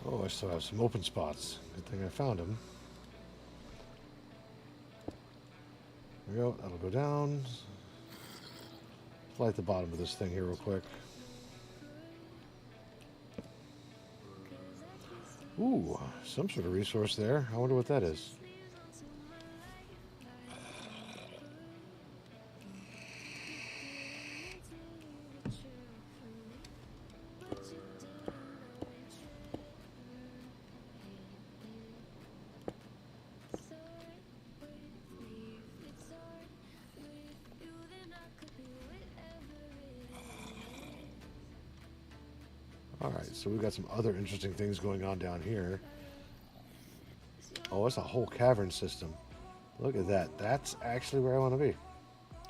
Oh, I still have some open spots. Good thing I found them. There we go. That'll go down. Light the bottom of this thing here real quick. Ooh, some sort of resource there. I wonder what that is. Alright, so we've got some other interesting things going on down here. Oh, it's a whole cavern system. Look at that. That's actually where I want to be.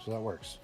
So that works.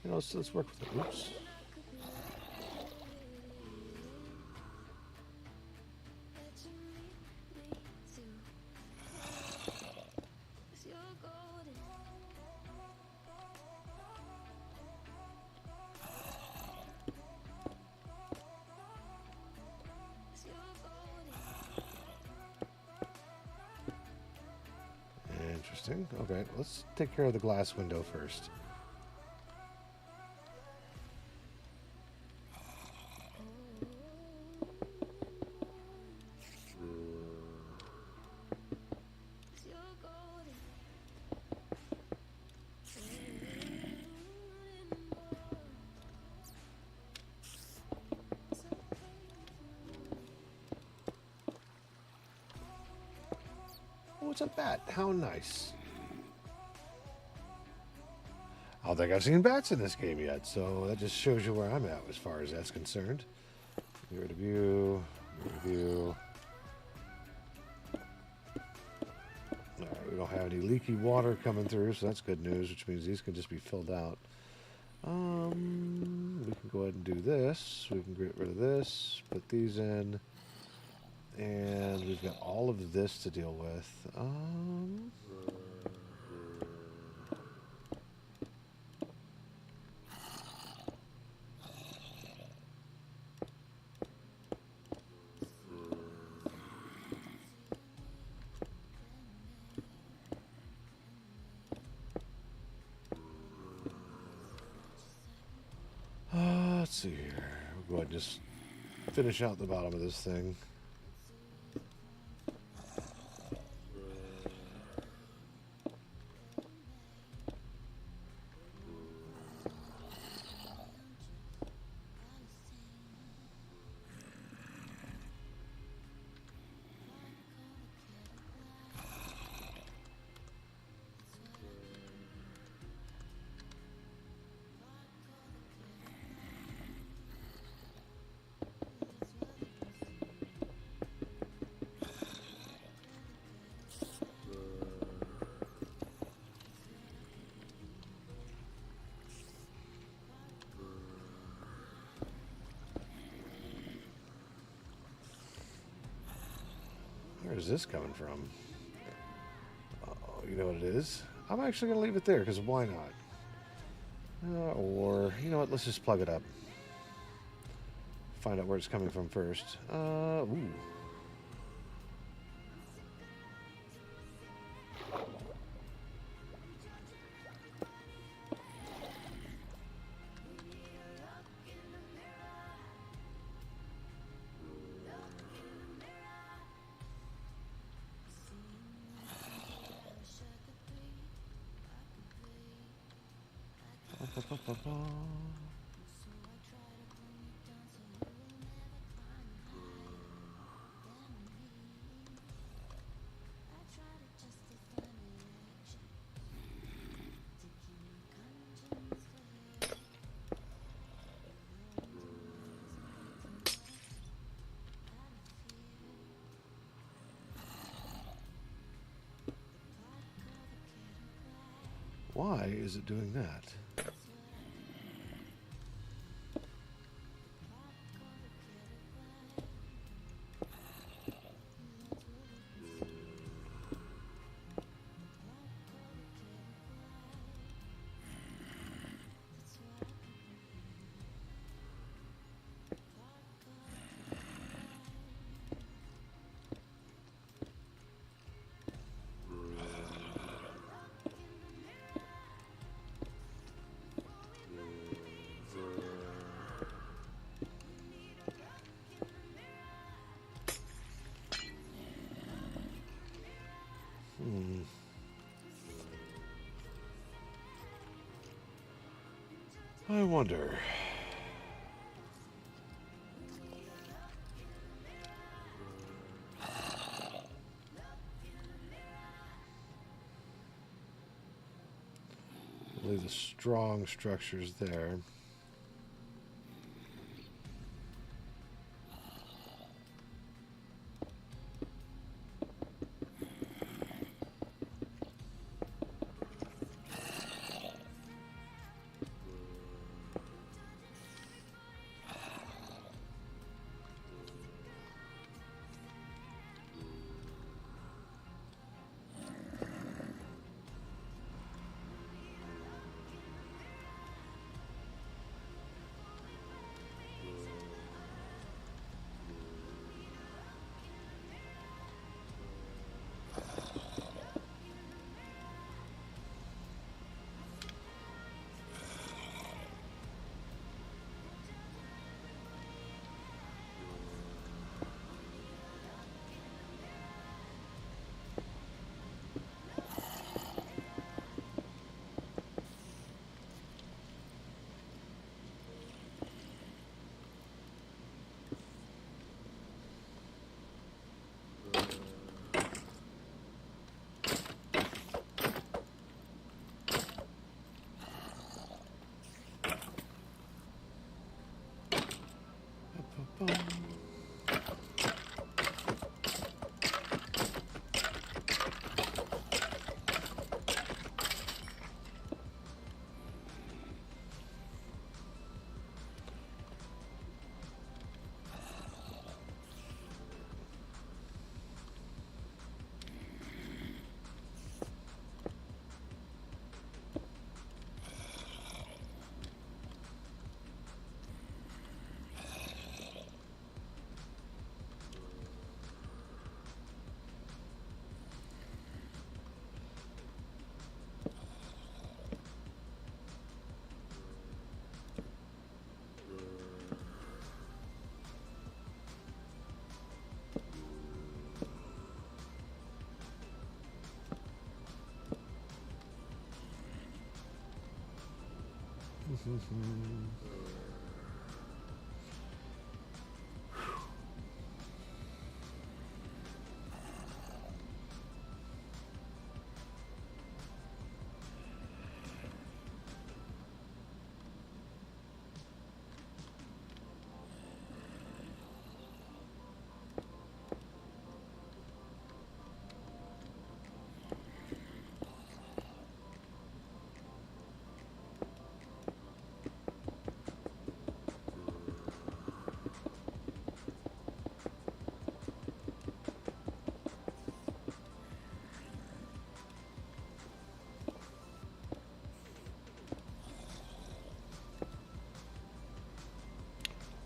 You know, let's work with it. Oops. Interesting. Okay, let's take care of the glass window first. Oh, it's a bat. How nice. I don't think I've seen bats in this game yet, so that just shows you where I'm at as far as that's concerned. Get rid of you. Get rid of you. Alright, we don't have any leaky water coming through, so that's good news, which means these can just be filled out. We can go ahead and do this. We can get rid of this, put these in, and we've got all of this to deal with. Let's see here. We'll go ahead and just finish out the bottom of this thing. Where's this coming from? Oh, you know what it is? I'm actually going to leave it there, because why not? Or, you know what, let's just plug it up. Find out where it's coming from first. Ooh. Why is it doing that? I wonder. Leave the strong structures there.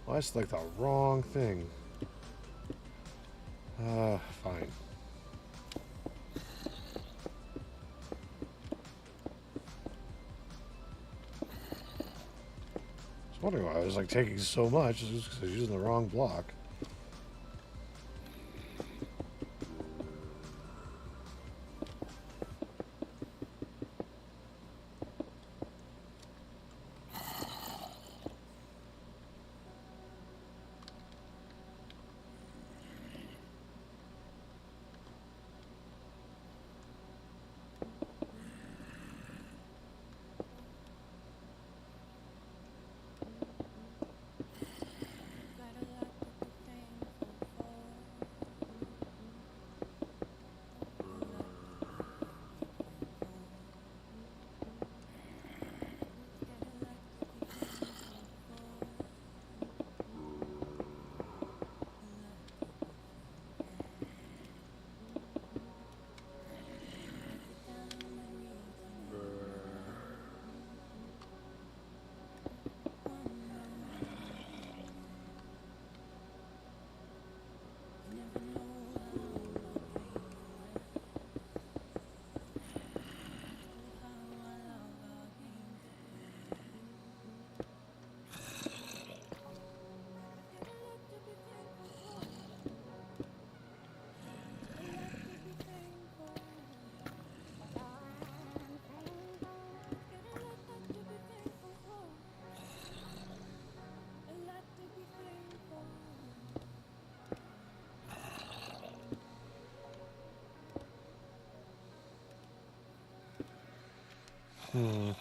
Well, that's like the wrong thing. Fine. I was wondering why I was like taking so much. It's just 'cause I was using the wrong block. Hmm.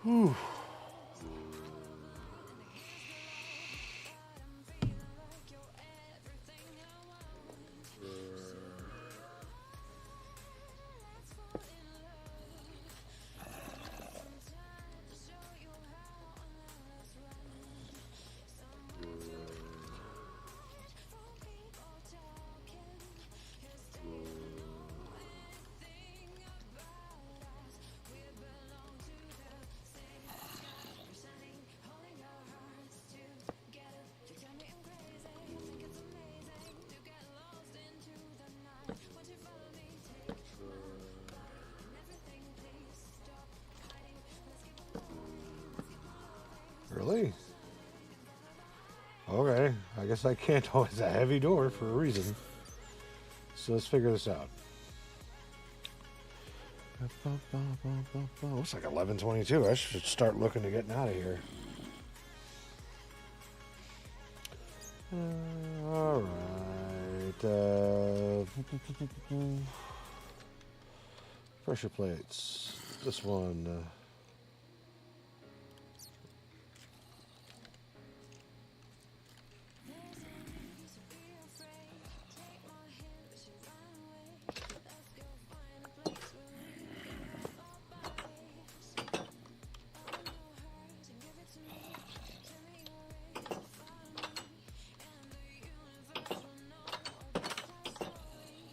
Whew. Really? Okay, I guess I can't. Oh, it's a heavy door for a reason. So let's figure this out. Looks like 11:22. I should start looking to getting out of here. All right. Pressure plates. This one.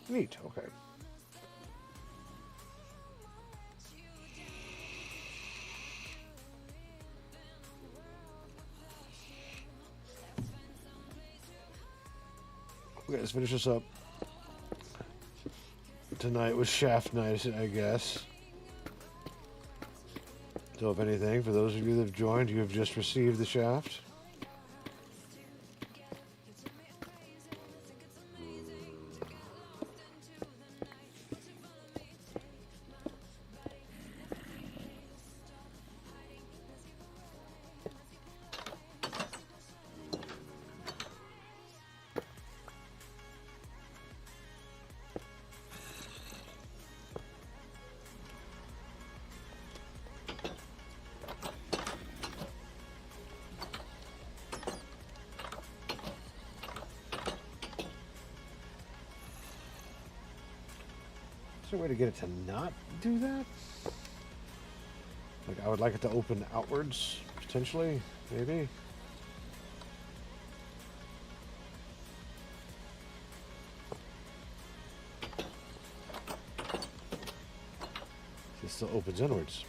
Neat. Okay. Okay, let's finish this up. Tonight was shaft night, I guess. So, if anything, for those of you that have joined, you have just received the shaft. Is there a way to get it to not do that? Like, I would like it to open outwards, potentially, maybe. It still opens inwards.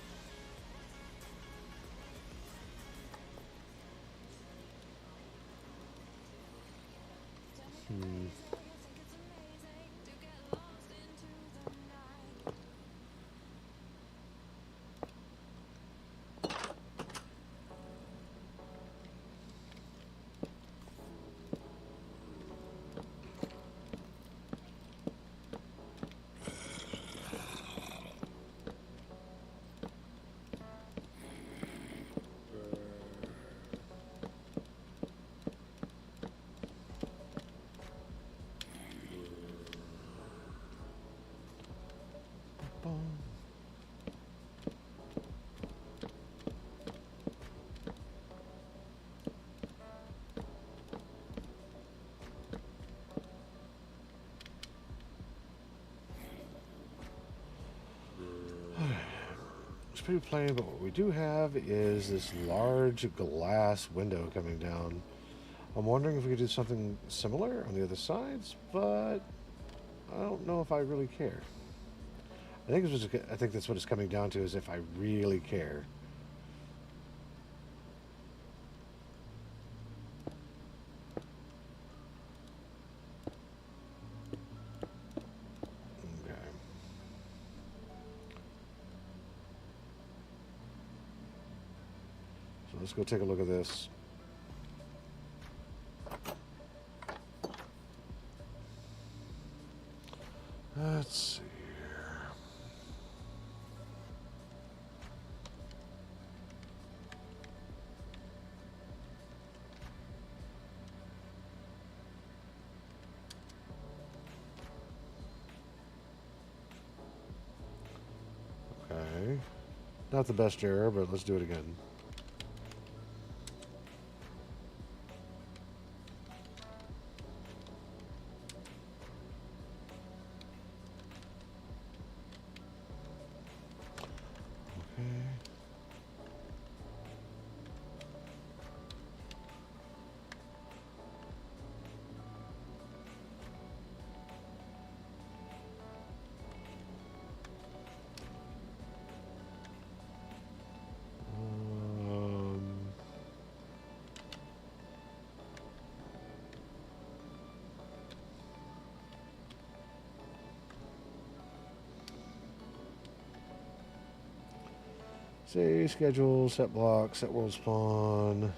It's pretty plain, but what we do have is this large glass window coming down. I'm wondering if we could do something similar on the other sides, but I don't know if I really care. I think that's what it's coming down to, is if I really care. Okay. So let's go take a look at this. Let's see here. Okay. Not the best error, but let's do it again. Say schedule, set block, set world spawn.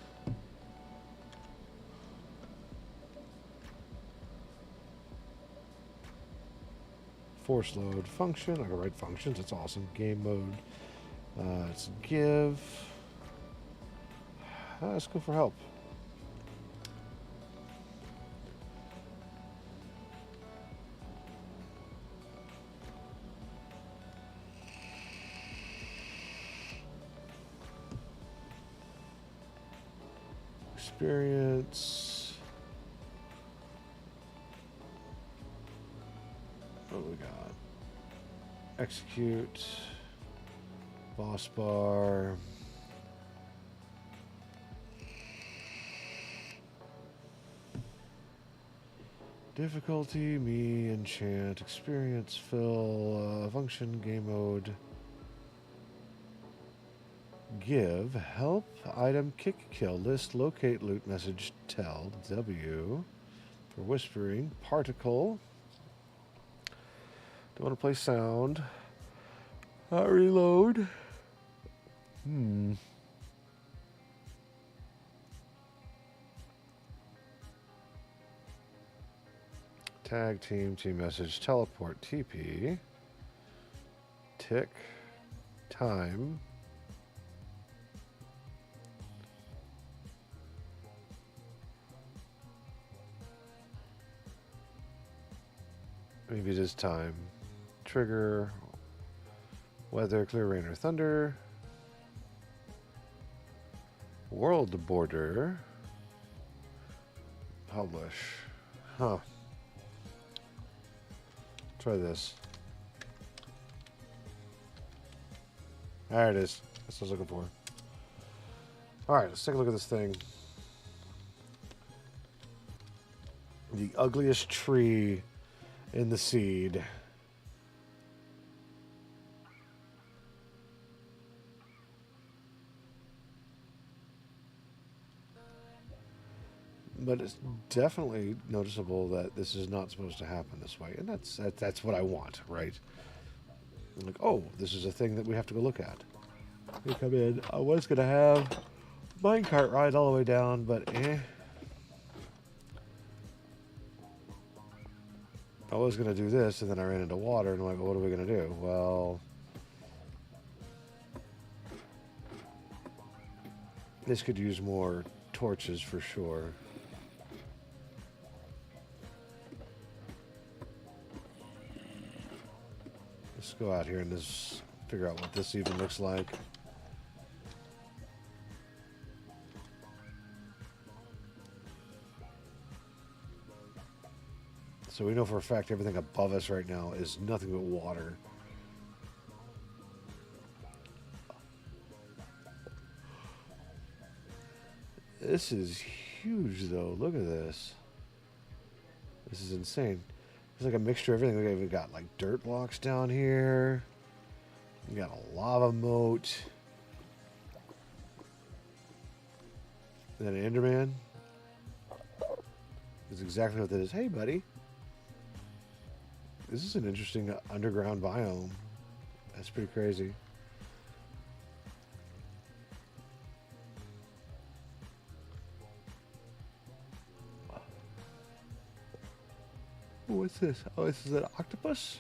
force load function. I can write functions. That's awesome. Game mode. Let's give. Let's go for help. Experience. What do we got? Execute. Boss bar. Difficulty, me, enchant, experience, fill, function, game mode. Give, help, item, kick, kill, list, locate, loot, message, tell, W. For whispering, particle. Don't want to play sound. Reload. Tag team, team message, teleport, TP. Tick. Time. Maybe it is time. Trigger. Weather, clear, rain, or thunder. World border. Publish. Huh. Try this. There it is. That's what I was looking for. Alright, let's take a look at this thing. The ugliest tree in the seed. But it's definitely noticeable that this is not supposed to happen this way. And that's what I want, right? I'm like, oh, this is a thing that we have to go look at. We come in. I was going to have minecart ride all the way down, but I was going to do this, and then I ran into water, and I'm like, well, what are we going to do? Well, this could use more torches for sure. Let's go out here and just figure out what this even looks like. So we know for a fact everything above us right now is nothing but water. This is huge though. Look at this. This is insane. It's like a mixture of everything. We've got like dirt blocks down here. We got a lava moat. And then an Enderman. That's exactly what that is. Hey, buddy. This is an interesting underground biome. That's pretty crazy. What's this? Oh, this is an octopus?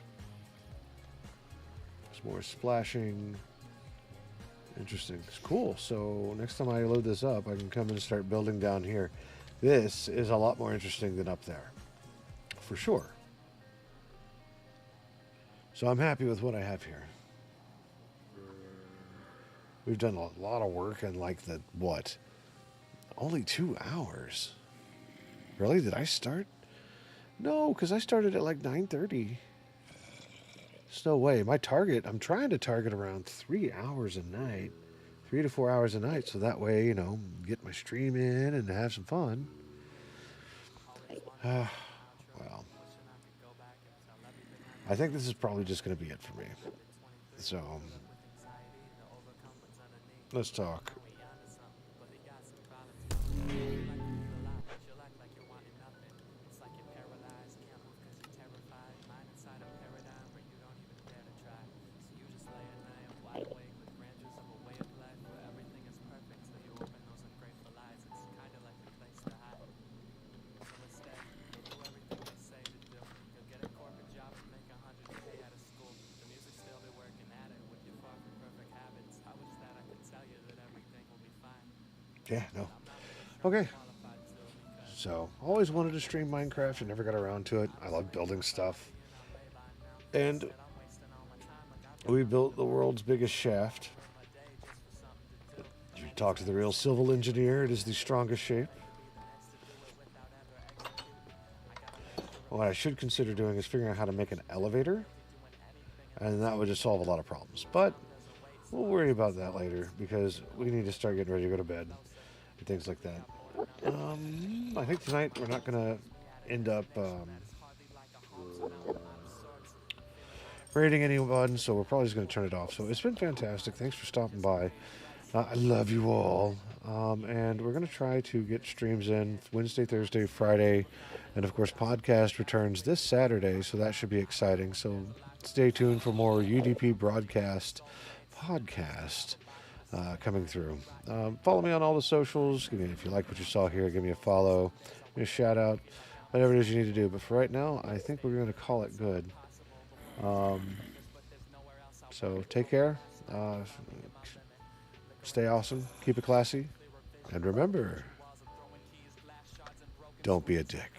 There's more splashing. Interesting. It's cool. So next time I load this up, I can come and start building down here. This is a lot more interesting than up there. For sure. So I'm happy with what I have here. We've done a lot of work in like the, what? Only 2 hours. Really? Did I start? No, because I started at like 9:30. There's no way. My target, I'm trying to target around 3 hours a night. 3 to 4 hours a night. So that way, you know, get my stream in and have some fun. Well, I think this is probably just going to be it for me. So, let's talk. Yeah, no. Okay. So, always wanted to stream Minecraft and never got around to it. I love building stuff. And we built the world's biggest shaft. If you talk to the real civil engineer, it is the strongest shape. What I should consider doing is figuring out how to make an elevator, and that would just solve a lot of problems. But we'll worry about that later because we need to start getting ready to go to bed and things like that. I think tonight we're not going to end up rating anyone, so we're probably just going to turn it off. So it's been fantastic. Thanks for stopping by. I love you all. And we're going to try to get streams in Wednesday, Thursday, Friday. And of course, podcast returns this Saturday, so that should be exciting. So stay tuned for more UDP broadcast podcast coming through. Follow me on all the socials. If you like what you saw here, give me a follow, give me a shout out, whatever it is you need to do. But for right now, I think we're going to call it good. So take care. Stay awesome. Keep it classy. And remember, don't be a dick.